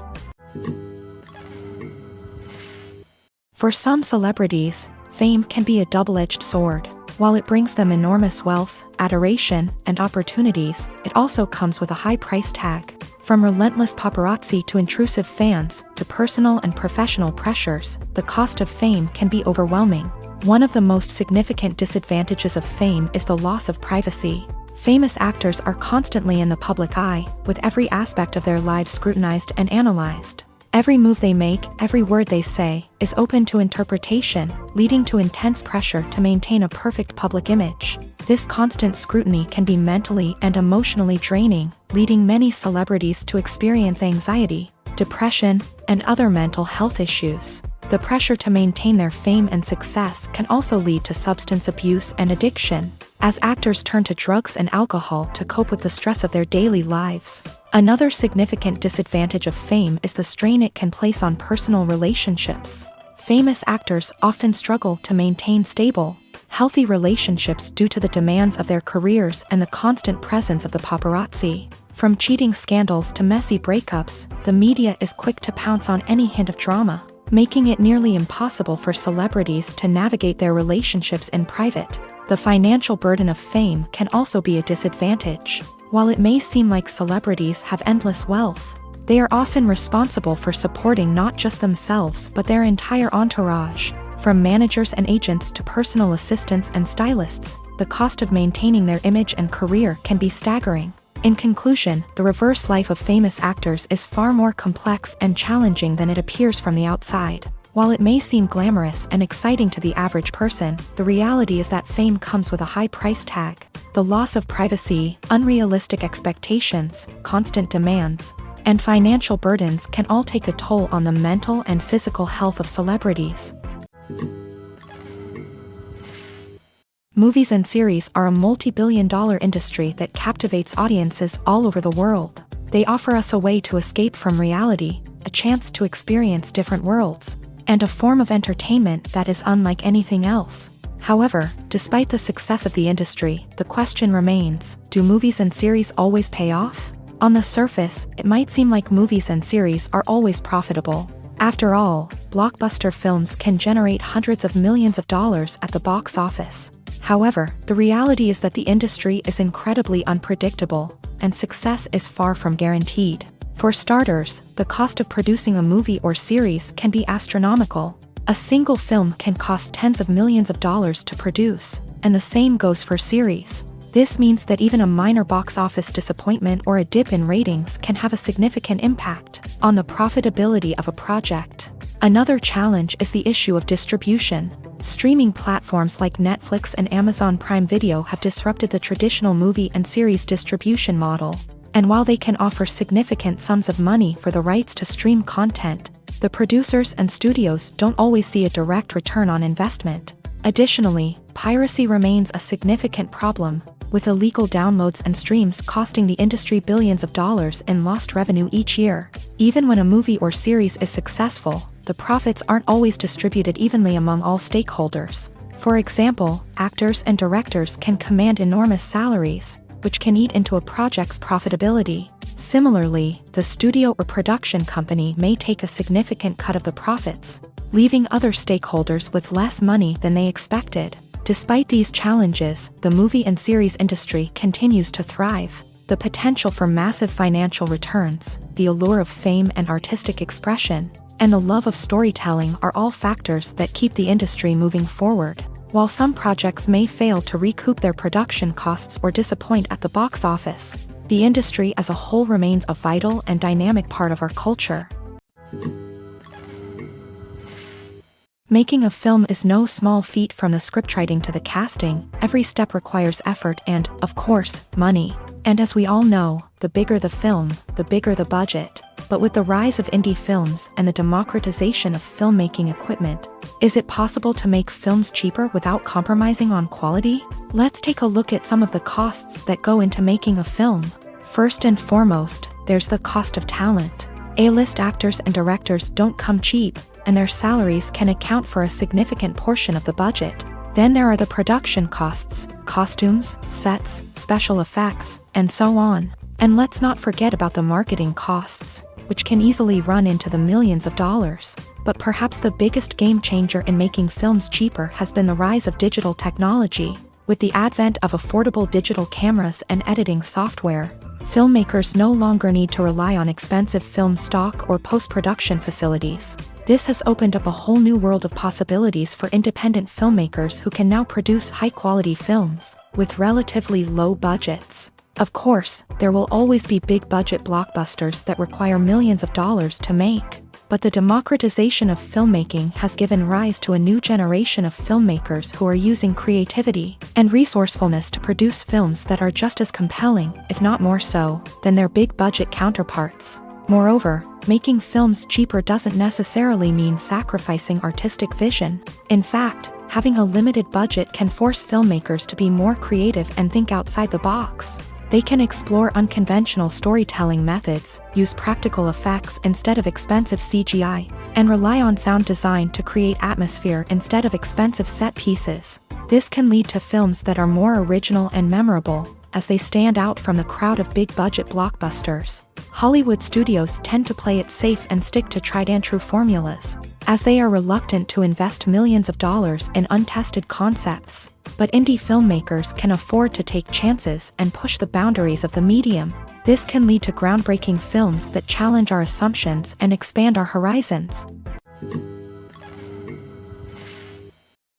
For some celebrities, fame can be a double-edged sword. While it brings them enormous wealth, adoration, and opportunities, it also comes with a high price tag. From relentless paparazzi to intrusive fans, to personal and professional pressures, the cost of fame can be overwhelming. One of the most significant disadvantages of fame is the loss of privacy. Famous actors are constantly in the public eye, with every aspect of their lives scrutinized and analyzed. Every move they make, every word they say, is open to interpretation, leading to intense pressure to maintain a perfect public image. This constant scrutiny can be mentally and emotionally draining, leading many celebrities to experience anxiety, depression, and other mental health issues. The pressure to maintain their fame and success can also lead to substance abuse and addiction, as actors turn to drugs and alcohol to cope with the stress of their daily lives. Another significant disadvantage of fame is the strain it can place on personal relationships. Famous actors often struggle to maintain stable, healthy relationships due to the demands of their careers and the constant presence of the paparazzi. From cheating scandals to messy breakups, the media is quick to pounce on any hint of drama, making it nearly impossible for celebrities to navigate their relationships in private. The financial burden of fame can also be a disadvantage. While it may seem like celebrities have endless wealth, they are often responsible for supporting not just themselves but their entire entourage. From managers and agents to personal assistants and stylists, the cost of maintaining their image and career can be staggering. In conclusion, the reverse life of famous actors is far more complex and challenging than it appears from the outside. While it may seem glamorous and exciting to the average person, the reality is that fame comes with a high price tag. The loss of privacy, unrealistic expectations, constant demands, and financial burdens can all take a toll on the mental and physical health of celebrities. Movies and series are a multi-billion-dollar industry that captivates audiences all over the world. They offer us a way to escape from reality, a chance to experience different worlds, and a form of entertainment that is unlike anything else. However, despite the success of the industry, the question remains, do movies and series always pay off? On the surface, it might seem like movies and series are always profitable. After all, blockbuster films can generate hundreds of millions of dollars at the box office. However, the reality is that the industry is incredibly unpredictable, and success is far from guaranteed. For starters, the cost of producing a movie or series can be astronomical. A single film can cost tens of millions of dollars to produce, and the same goes for series. This means that even a minor box office disappointment or a dip in ratings can have a significant impact on the profitability of a project. Another challenge is the issue of distribution. Streaming platforms like Netflix and Amazon Prime Video have disrupted the traditional movie and series distribution model. And while they can offer significant sums of money for the rights to stream content, the producers and studios don't always see a direct return on investment. Additionally, piracy remains a significant problem, with illegal downloads and streams costing the industry billions of dollars in lost revenue each year. Even when a movie or series is successful, the profits aren't always distributed evenly among all stakeholders. For example, actors and directors can command enormous salaries, which can eat into a project's profitability. Similarly, the studio or production company may take a significant cut of the profits, leaving other stakeholders with less money than they expected. Despite these challenges, the movie and series industry continues to thrive. The potential for massive financial returns, the allure of fame and artistic expression, and the love of storytelling are all factors that keep the industry moving forward. While some projects may fail to recoup their production costs or disappoint at the box office, the industry as a whole remains a vital and dynamic part of our culture. Making a film is no small feat. From the scriptwriting to the casting, every step requires effort and, of course, money. And as we all know, the bigger the film, the bigger the budget. But with the rise of indie films and the democratization of filmmaking equipment, is it possible to make films cheaper without compromising on quality? Let's take a look at some of the costs that go into making a film. First and foremost, there's the cost of talent. A-list actors and directors don't come cheap, and their salaries can account for a significant portion of the budget. Then there are the production costs, costumes, sets, special effects, and so on. And let's not forget about the marketing costs, which can easily run into the millions of dollars. But perhaps the biggest game changer in making films cheaper has been the rise of digital technology. With the advent of affordable digital cameras and editing software, filmmakers no longer need to rely on expensive film stock or post-production facilities. This has opened up a whole new world of possibilities for independent filmmakers who can now produce high-quality films with relatively low budgets. Of course, there will always be big-budget blockbusters that require millions of dollars to make. But the democratization of filmmaking has given rise to a new generation of filmmakers who are using creativity and resourcefulness to produce films that are just as compelling, if not more so, than their big-budget counterparts. Moreover, making films cheaper doesn't necessarily mean sacrificing artistic vision. In fact, having a limited budget can force filmmakers to be more creative and think outside the box. They can explore unconventional storytelling methods, use practical effects instead of expensive CGI, and rely on sound design to create atmosphere instead of expensive set pieces. This can lead to films that are more original and memorable, as they stand out from the crowd of big-budget blockbusters. Hollywood studios tend to play it safe and stick to tried-and-true formulas, as they are reluctant to invest millions of dollars in untested concepts. But indie filmmakers can afford to take chances and push the boundaries of the medium. This can lead to groundbreaking films that challenge our assumptions and expand our horizons.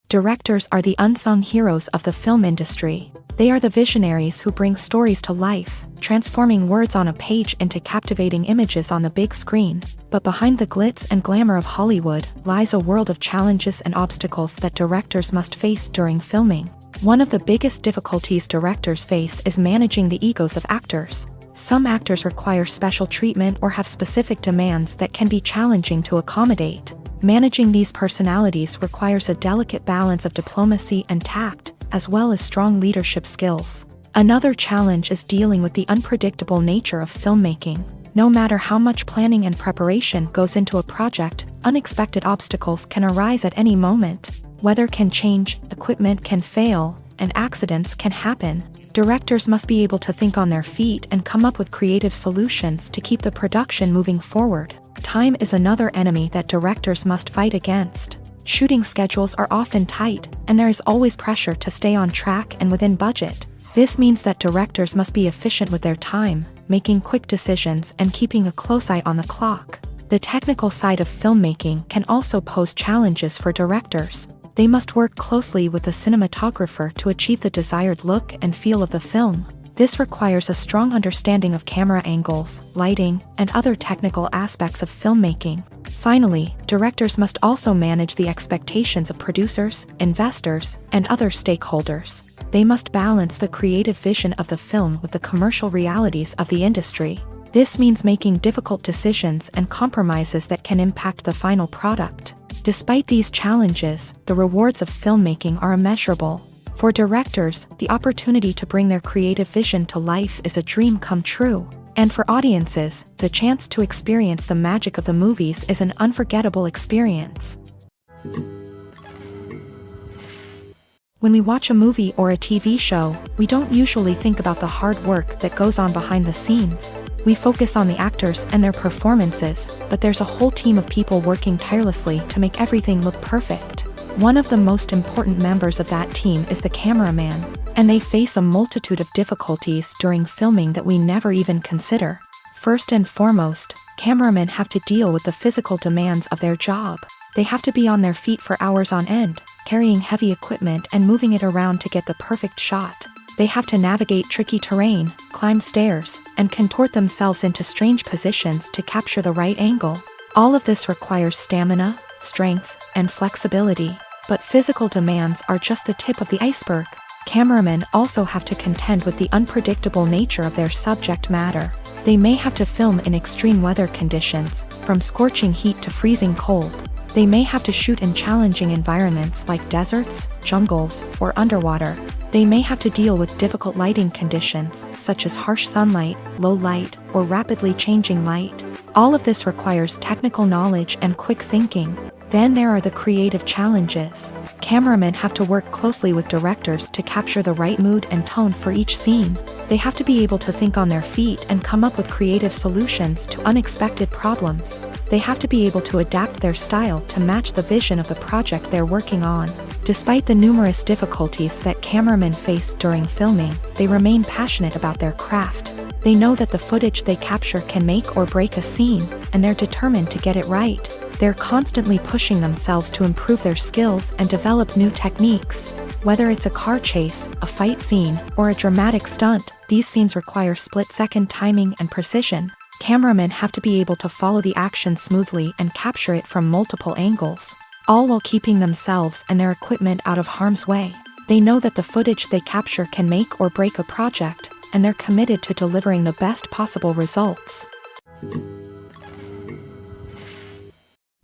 Directors are the unsung heroes of the film industry. They are the visionaries who bring stories to life, transforming words on a page into captivating images on the big screen. But behind the glitz and glamour of Hollywood lies a world of challenges and obstacles that directors must face during filming. One of the biggest difficulties directors face is managing the egos of actors. Some actors require special treatment or have specific demands that can be challenging to accommodate. Managing these personalities requires a delicate balance of diplomacy and tact, as well as strong leadership skills. Another challenge is dealing with the unpredictable nature of filmmaking. No matter how much planning and preparation goes into a project, unexpected obstacles can arise at any moment. Weather can change, equipment can fail, and accidents can happen. Directors must be able to think on their feet and come up with creative solutions to keep the production moving forward. Time is another enemy that directors must fight against. Shooting schedules are often tight, and there is always pressure to stay on track and within budget. This means that directors must be efficient with their time, making quick decisions and keeping a close eye on the clock. The technical side of filmmaking can also pose challenges for directors. They must work closely with the cinematographer to achieve the desired look and feel of the film. This requires a strong understanding of camera angles, lighting, and other technical aspects of filmmaking. Finally, directors must also manage the expectations of producers, investors, and other stakeholders. They must balance the creative vision of the film with the commercial realities of the industry. This means making difficult decisions and compromises that can impact the final product. Despite these challenges, the rewards of filmmaking are immeasurable. For directors, the opportunity to bring their creative vision to life is a dream come true. And for audiences, the chance to experience the magic of the movies is an unforgettable experience. When we watch a movie or a TV show, we don't usually think about the hard work that goes on behind the scenes. We focus on the actors and their performances, but there's a whole team of people working tirelessly to make everything look perfect. One of the most important members of that team is the cameraman, and they face a multitude of difficulties during filming that we never even consider. First and foremost, cameramen have to deal with the physical demands of their job. They have to be on their feet for hours on end, carrying heavy equipment and moving it around to get the perfect shot. They have to navigate tricky terrain, climb stairs, and contort themselves into strange positions to capture the right angle. All of this requires stamina, strength, and flexibility. But physical demands are just the tip of the iceberg. Cameramen also have to contend with the unpredictable nature of their subject matter. They may have to film in extreme weather conditions, from scorching heat to freezing cold. They may have to shoot in challenging environments like deserts, jungles, or underwater. They may have to deal with difficult lighting conditions, such as harsh sunlight, low light, or rapidly changing light. All of this requires technical knowledge and quick thinking. Then there are the creative challenges. Cameramen have to work closely with directors to capture the right mood and tone for each scene. They have to be able to think on their feet and come up with creative solutions to unexpected problems. They have to be able to adapt their style to match the vision of the project they're working on. Despite the numerous difficulties that cameramen face during filming, they remain passionate about their craft. They know that the footage they capture can make or break a scene, and they're determined to get it right. They're constantly pushing themselves to improve their skills and develop new techniques. Whether it's a car chase, a fight scene, or a dramatic stunt, these scenes require split-second timing and precision. Cameramen have to be able to follow the action smoothly and capture it from multiple angles, all while keeping themselves and their equipment out of harm's way. They know that the footage they capture can make or break a project, and they're committed to delivering the best possible results.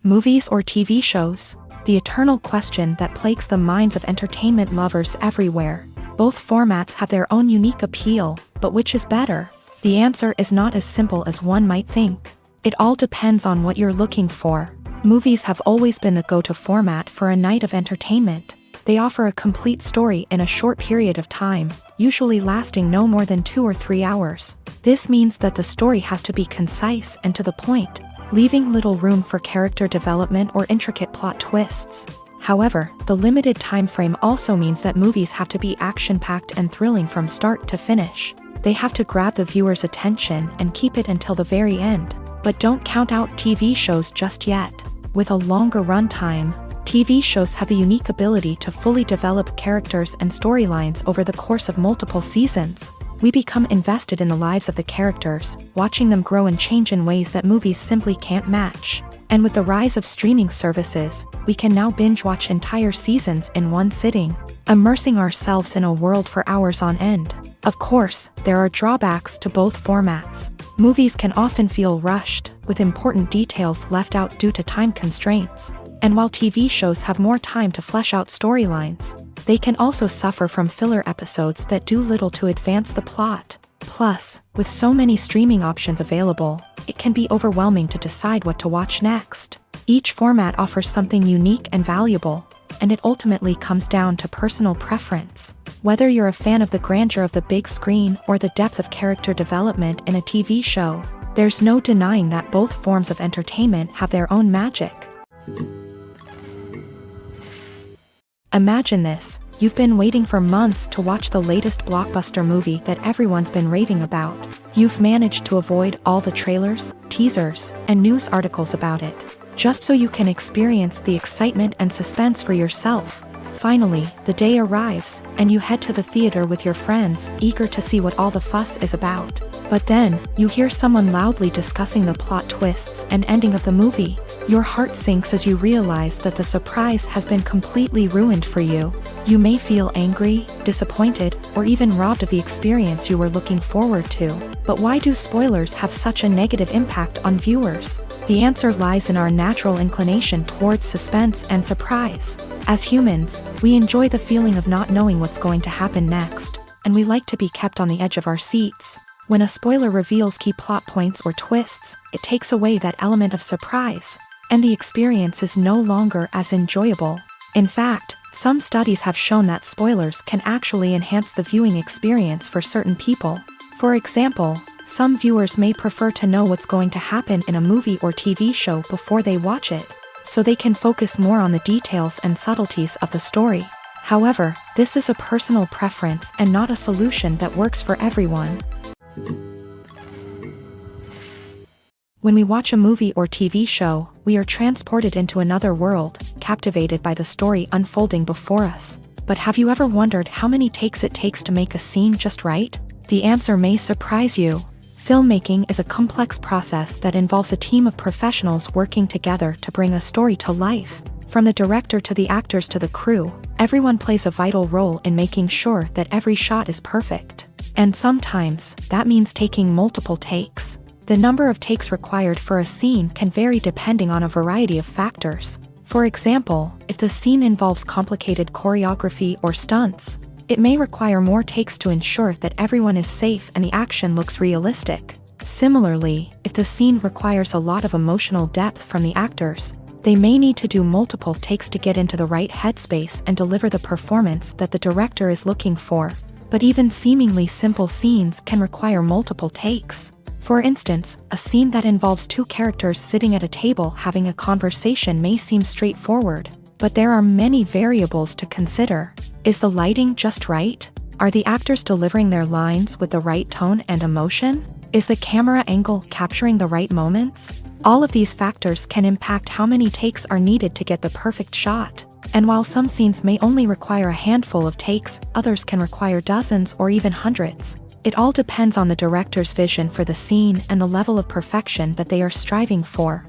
Movies or TV shows? The eternal question that plagues the minds of entertainment lovers everywhere. Both formats have their own unique appeal, but which is better? The answer is not as simple as one might think. It all depends on what you're looking for. Movies have always been the go-to format for a night of entertainment. They offer a complete story in a short period of time, usually lasting no more than 2 or 3 hours. This means that the story has to be concise and to the point, leaving little room for character development or intricate plot twists. However, the limited time frame also means that movies have to be action-packed and thrilling from start to finish. They have to grab the viewer's attention and keep it until the very end. But don't count out TV shows just yet. With a longer runtime, TV shows have the unique ability to fully develop characters and storylines over the course of multiple seasons. We become invested in the lives of the characters, watching them grow and change in ways that movies simply can't match. And with the rise of streaming services, we can now binge-watch entire seasons in one sitting, immersing ourselves in a world for hours on end. Of course, there are drawbacks to both formats. Movies can often feel rushed, with important details left out due to time constraints. And while TV shows have more time to flesh out storylines, they can also suffer from filler episodes that do little to advance the plot. Plus, with so many streaming options available, it can be overwhelming to decide what to watch next. Each format offers something unique and valuable, and it ultimately comes down to personal preference. Whether you're a fan of the grandeur of the big screen or the depth of character development in a TV show, there's no denying that both forms of entertainment have their own magic. Imagine this: you've been waiting for months to watch the latest blockbuster movie that everyone's been raving about. You've managed to avoid all the trailers, teasers, and news articles about it, just so you can experience the excitement and suspense for yourself. Finally, the day arrives, and you head to the theater with your friends, eager to see what all the fuss is about. But then, you hear someone loudly discussing the plot twists and ending of the movie. Your heart sinks as you realize that the surprise has been completely ruined for you. You may feel angry, disappointed, or even robbed of the experience you were looking forward to. But why do spoilers have such a negative impact on viewers? The answer lies in our natural inclination towards suspense and surprise. As humans, we enjoy the feeling of not knowing what's going to happen next, and we like to be kept on the edge of our seats. When a spoiler reveals key plot points or twists, it takes away that element of surprise, and the experience is no longer as enjoyable. In fact, some studies have shown that spoilers can actually enhance the viewing experience for certain people. For example, some viewers may prefer to know what's going to happen in a movie or TV show before they watch it, so they can focus more on the details and subtleties of the story. However, this is a personal preference and not a solution that works for everyone. When we watch a movie or TV show, we are transported into another world, captivated by the story unfolding before us. But have you ever wondered how many takes it takes to make a scene just right? The answer may surprise you. Filmmaking is a complex process that involves a team of professionals working together to bring a story to life. From the director to the actors to the crew, everyone plays a vital role in making sure that every shot is perfect. And sometimes, that means taking multiple takes. The number of takes required for a scene can vary depending on a variety of factors. For example, if the scene involves complicated choreography or stunts, it may require more takes to ensure that everyone is safe and the action looks realistic. Similarly, if the scene requires a lot of emotional depth from the actors, they may need to do multiple takes to get into the right headspace and deliver the performance that the director is looking for. But even seemingly simple scenes can require multiple takes. For instance, a scene that involves two characters sitting at a table having a conversation may seem straightforward, but there are many variables to consider. Is the lighting just right? Are the actors delivering their lines with the right tone and emotion? Is the camera angle capturing the right moments? All of these factors can impact how many takes are needed to get the perfect shot. And while some scenes may only require a handful of takes, others can require dozens or even hundreds. It all depends on the director's vision for the scene and the level of perfection that they are striving for.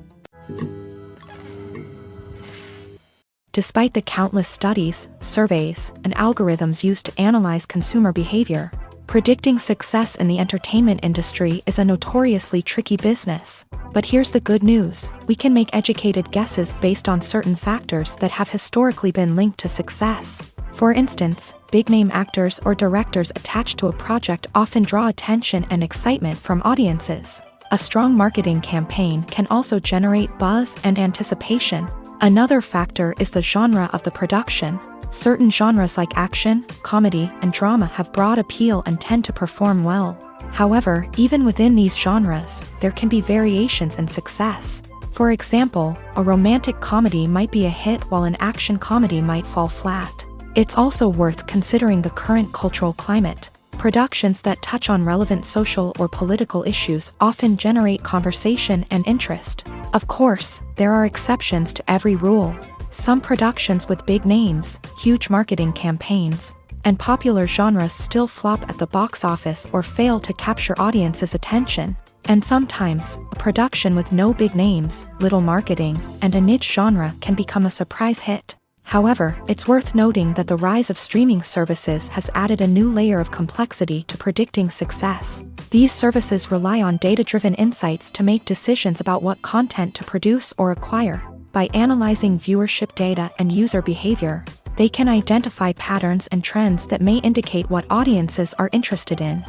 Despite the countless studies, surveys, and algorithms used to analyze consumer behavior, predicting success in the entertainment industry is a notoriously tricky business. But here's the good news: we can make educated guesses based on certain factors that have historically been linked to success. For instance, big-name actors or directors attached to a project often draw attention and excitement from audiences. A strong marketing campaign can also generate buzz and anticipation. Another factor is the genre of the production. Certain genres like action, comedy, and drama have broad appeal and tend to perform well. However, even within these genres, there can be variations in success. For example, a romantic comedy might be a hit while an action comedy might fall flat. It's also worth considering the current cultural climate. Productions that touch on relevant social or political issues often generate conversation and interest. Of course, there are exceptions to every rule. Some productions with big names, huge marketing campaigns, and popular genres still flop at the box office or fail to capture audiences' attention. And sometimes, a production with no big names, little marketing, and a niche genre can become a surprise hit. However, it's worth noting that the rise of streaming services has added a new layer of complexity to predicting success. These services rely on data-driven insights to make decisions about what content to produce or acquire. By analyzing viewership data and user behavior, they can identify patterns and trends that may indicate what audiences are interested in.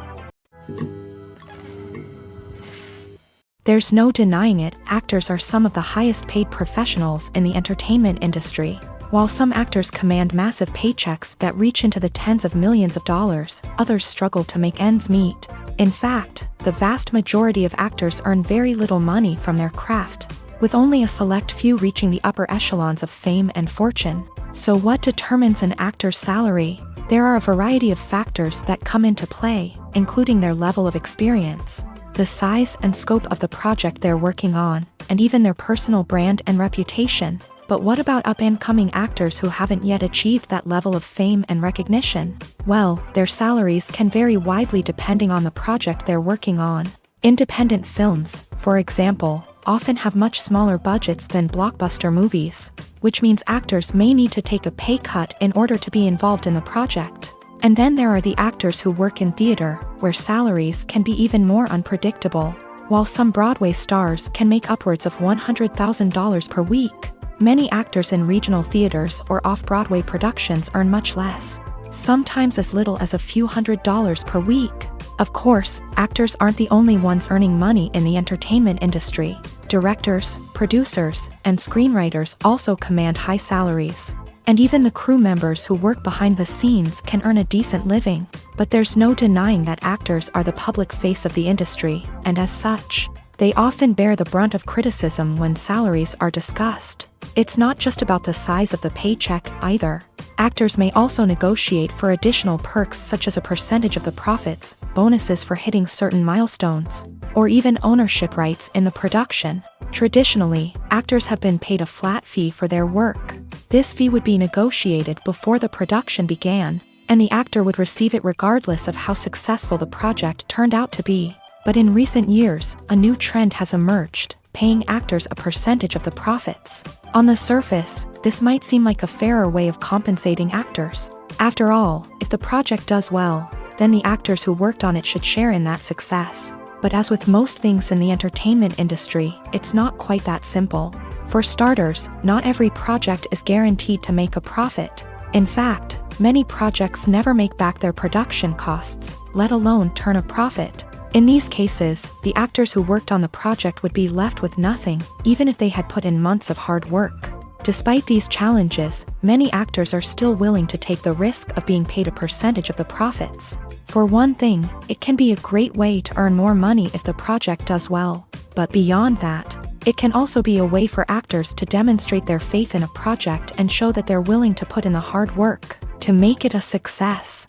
There's no denying it, actors are some of the highest-paid professionals in the entertainment industry. While some actors command massive paychecks that reach into the tens of millions of dollars, others struggle to make ends meet. In fact, the vast majority of actors earn very little money from their craft, with only a select few reaching the upper echelons of fame and fortune. So what determines an actor's salary? There are a variety of factors that come into play, including their level of experience, the size and scope of the project they're working on, and even their personal brand and reputation. But what about up-and-coming actors who haven't yet achieved that level of fame and recognition? Well, their salaries can vary widely depending on the project they're working on. Independent films, for example, often have much smaller budgets than blockbuster movies, which means actors may need to take a pay cut in order to be involved in the project. And then there are the actors who work in theater, where salaries can be even more unpredictable. While some Broadway stars can make upwards of $100,000 per week, many actors in regional theaters or off-Broadway productions earn much less, sometimes as little as a few $100s per week. Of course, actors aren't the only ones earning money in the entertainment industry. Directors, producers, and screenwriters also command high salaries. And even the crew members who work behind the scenes can earn a decent living. But there's no denying that actors are the public face of the industry, and as such, they often bear the brunt of criticism when salaries are discussed. It's not just about the size of the paycheck, either. Actors may also negotiate for additional perks such as a percentage of the profits, bonuses for hitting certain milestones, or even ownership rights in the production. Traditionally, actors have been paid a flat fee for their work. This fee would be negotiated before the production began, and the actor would receive it regardless of how successful the project turned out to be. But in recent years, a new trend has emerged, paying actors a percentage of the profits. On the surface, this might seem like a fairer way of compensating actors. After all, if the project does well, then the actors who worked on it should share in that success. But as with most things in the entertainment industry, it's not quite that simple. For starters, not every project is guaranteed to make a profit. In fact, many projects never make back their production costs, let alone turn a profit. In these cases, the actors who worked on the project would be left with nothing, even if they had put in months of hard work. Despite these challenges, many actors are still willing to take the risk of being paid a percentage of the profits. For one thing, it can be a great way to earn more money if the project does well. But beyond that, it can also be a way for actors to demonstrate their faith in a project and show that they're willing to put in the hard work to make it a success.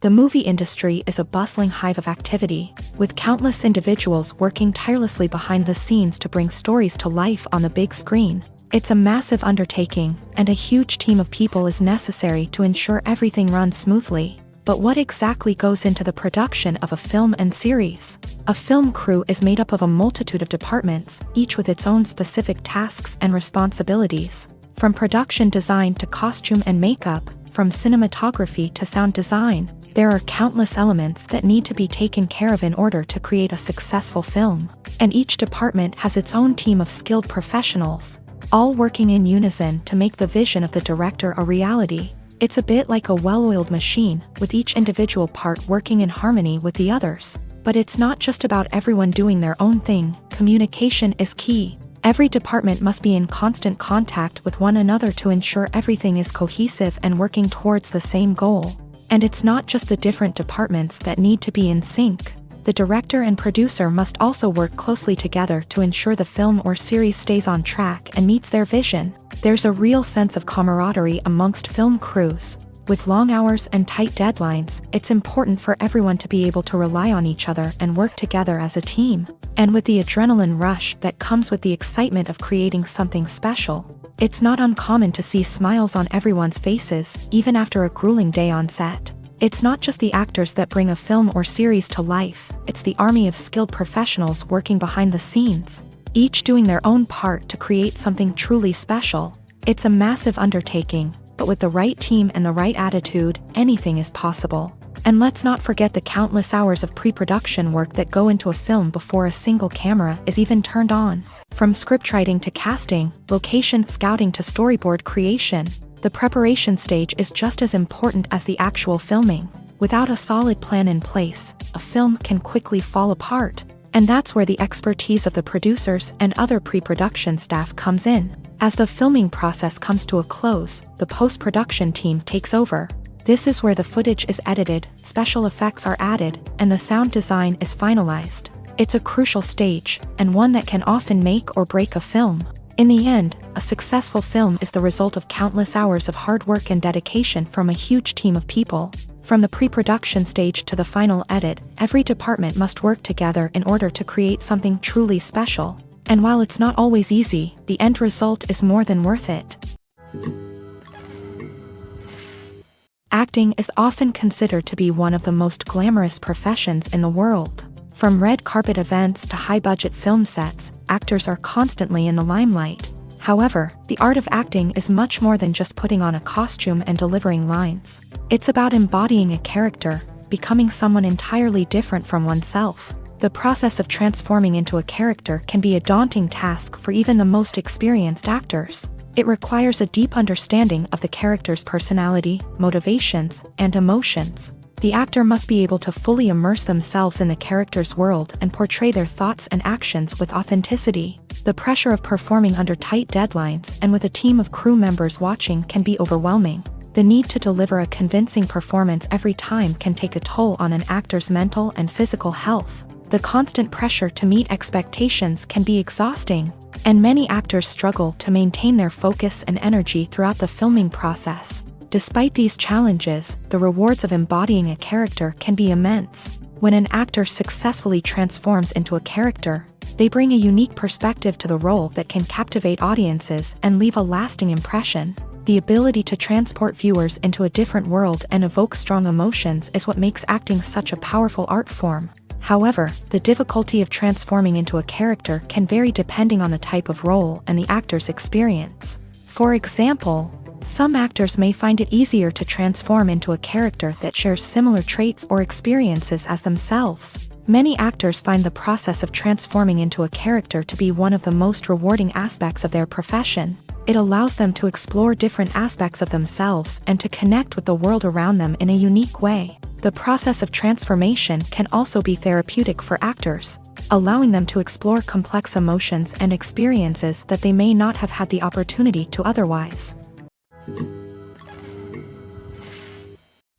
The movie industry is a bustling hive of activity, with countless individuals working tirelessly behind the scenes to bring stories to life on the big screen. It's a massive undertaking, and a huge team of people is necessary to ensure everything runs smoothly. But what exactly goes into the production of a film and series? A film crew is made up of a multitude of departments, each with its own specific tasks and responsibilities. From production design to costume and makeup, from cinematography to sound design, there are countless elements that need to be taken care of in order to create a successful film. And each department has its own team of skilled professionals, all working in unison to make the vision of the director a reality. It's a bit like a well-oiled machine, with each individual part working in harmony with the others. But it's not just about everyone doing their own thing. Communication is key. Every department must be in constant contact with one another to ensure everything is cohesive and working towards the same goal. And it's not just the different departments that need to be in sync. The director and producer must also work closely together to ensure the film or series stays on track and meets their vision. There's a real sense of camaraderie amongst film crews. With long hours and tight deadlines, it's important for everyone to be able to rely on each other and work together as a team. And with the adrenaline rush that comes with the excitement of creating something special, it's not uncommon to see smiles on everyone's faces, even after a grueling day on set. It's not just the actors that bring a film or series to life, it's the army of skilled professionals working behind the scenes, each doing their own part to create something truly special. It's a massive undertaking, but with the right team and the right attitude, anything is possible. And let's not forget the countless hours of pre-production work that go into a film before a single camera is even turned on. From scriptwriting to casting, location scouting to storyboard creation, the preparation stage is just as important as the actual filming. Without a solid plan in place, a film can quickly fall apart. And that's where the expertise of the producers and other pre-production staff comes in. As the filming process comes to a close, the post-production team takes over. This is where the footage is edited, special effects are added, and the sound design is finalized. It's a crucial stage, and one that can often make or break a film. In the end, a successful film is the result of countless hours of hard work and dedication from a huge team of people. From the pre-production stage to the final edit, every department must work together in order to create something truly special. And while it's not always easy, the end result is more than worth it. Acting is often considered to be one of the most glamorous professions in the world. From red carpet events to high-budget film sets, actors are constantly in the limelight. However, the art of acting is much more than just putting on a costume and delivering lines. It's about embodying a character, becoming someone entirely different from oneself. The process of transforming into a character can be a daunting task for even the most experienced actors. It requires a deep understanding of the character's personality, motivations, and emotions. The actor must be able to fully immerse themselves in the character's world and portray their thoughts and actions with authenticity. The pressure of performing under tight deadlines and with a team of crew members watching can be overwhelming. The need to deliver a convincing performance every time can take a toll on an actor's mental and physical health. The constant pressure to meet expectations can be exhausting, and many actors struggle to maintain their focus and energy throughout the filming process. Despite these challenges, the rewards of embodying a character can be immense. When an actor successfully transforms into a character, they bring a unique perspective to the role that can captivate audiences and leave a lasting impression. The ability to transport viewers into a different world and evoke strong emotions is what makes acting such a powerful art form. However, the difficulty of transforming into a character can vary depending on the type of role and the actor's experience. For example, some actors may find it easier to transform into a character that shares similar traits or experiences as themselves. Many actors find the process of transforming into a character to be one of the most rewarding aspects of their profession. It allows them to explore different aspects of themselves and to connect with the world around them in a unique way. The process of transformation can also be therapeutic for actors, allowing them to explore complex emotions and experiences that they may not have had the opportunity to otherwise.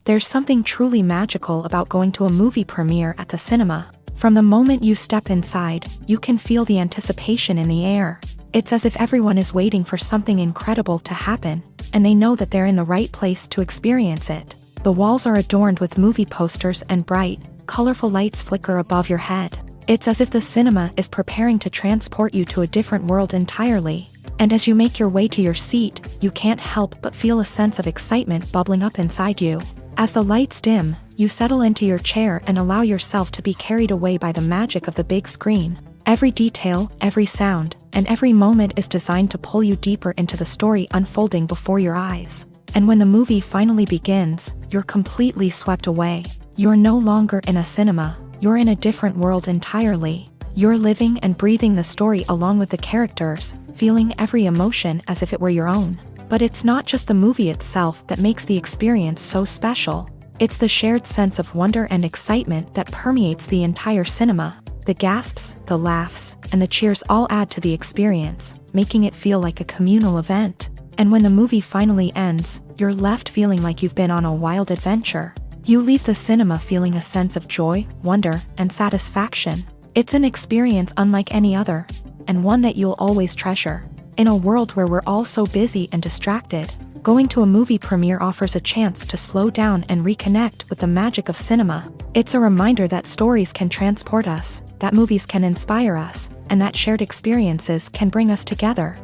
There's something truly magical about going to a movie premiere at the cinema. From the moment you step inside, you can feel the anticipation in the air. It's as if everyone is waiting for something incredible to happen, and they know that they're in the right place to experience it. The walls are adorned with movie posters and bright, colorful lights flicker above your head. It's as if the cinema is preparing to transport you to a different world entirely. And as you make your way to your seat, you can't help but feel a sense of excitement bubbling up inside you. As the lights dim, you settle into your chair and allow yourself to be carried away by the magic of the big screen. Every detail, every sound, and every moment is designed to pull you deeper into the story unfolding before your eyes. And when the movie finally begins, you're completely swept away. You're no longer in a cinema, you're in a different world entirely. You're living and breathing the story along with the characters, feeling every emotion as if it were your own. But it's not just the movie itself that makes the experience so special. It's the shared sense of wonder and excitement that permeates the entire cinema. The gasps, the laughs, and the cheers all add to the experience, making it feel like a communal event. And when the movie finally ends, you're left feeling like you've been on a wild adventure. You leave the cinema feeling a sense of joy, wonder, and satisfaction. It's an experience unlike any other, and one that you'll always treasure. In a world where we're all so busy and distracted, going to a movie premiere offers a chance to slow down and reconnect with the magic of cinema. It's a reminder that stories can transport us, that movies can inspire us, and that shared experiences can bring us together.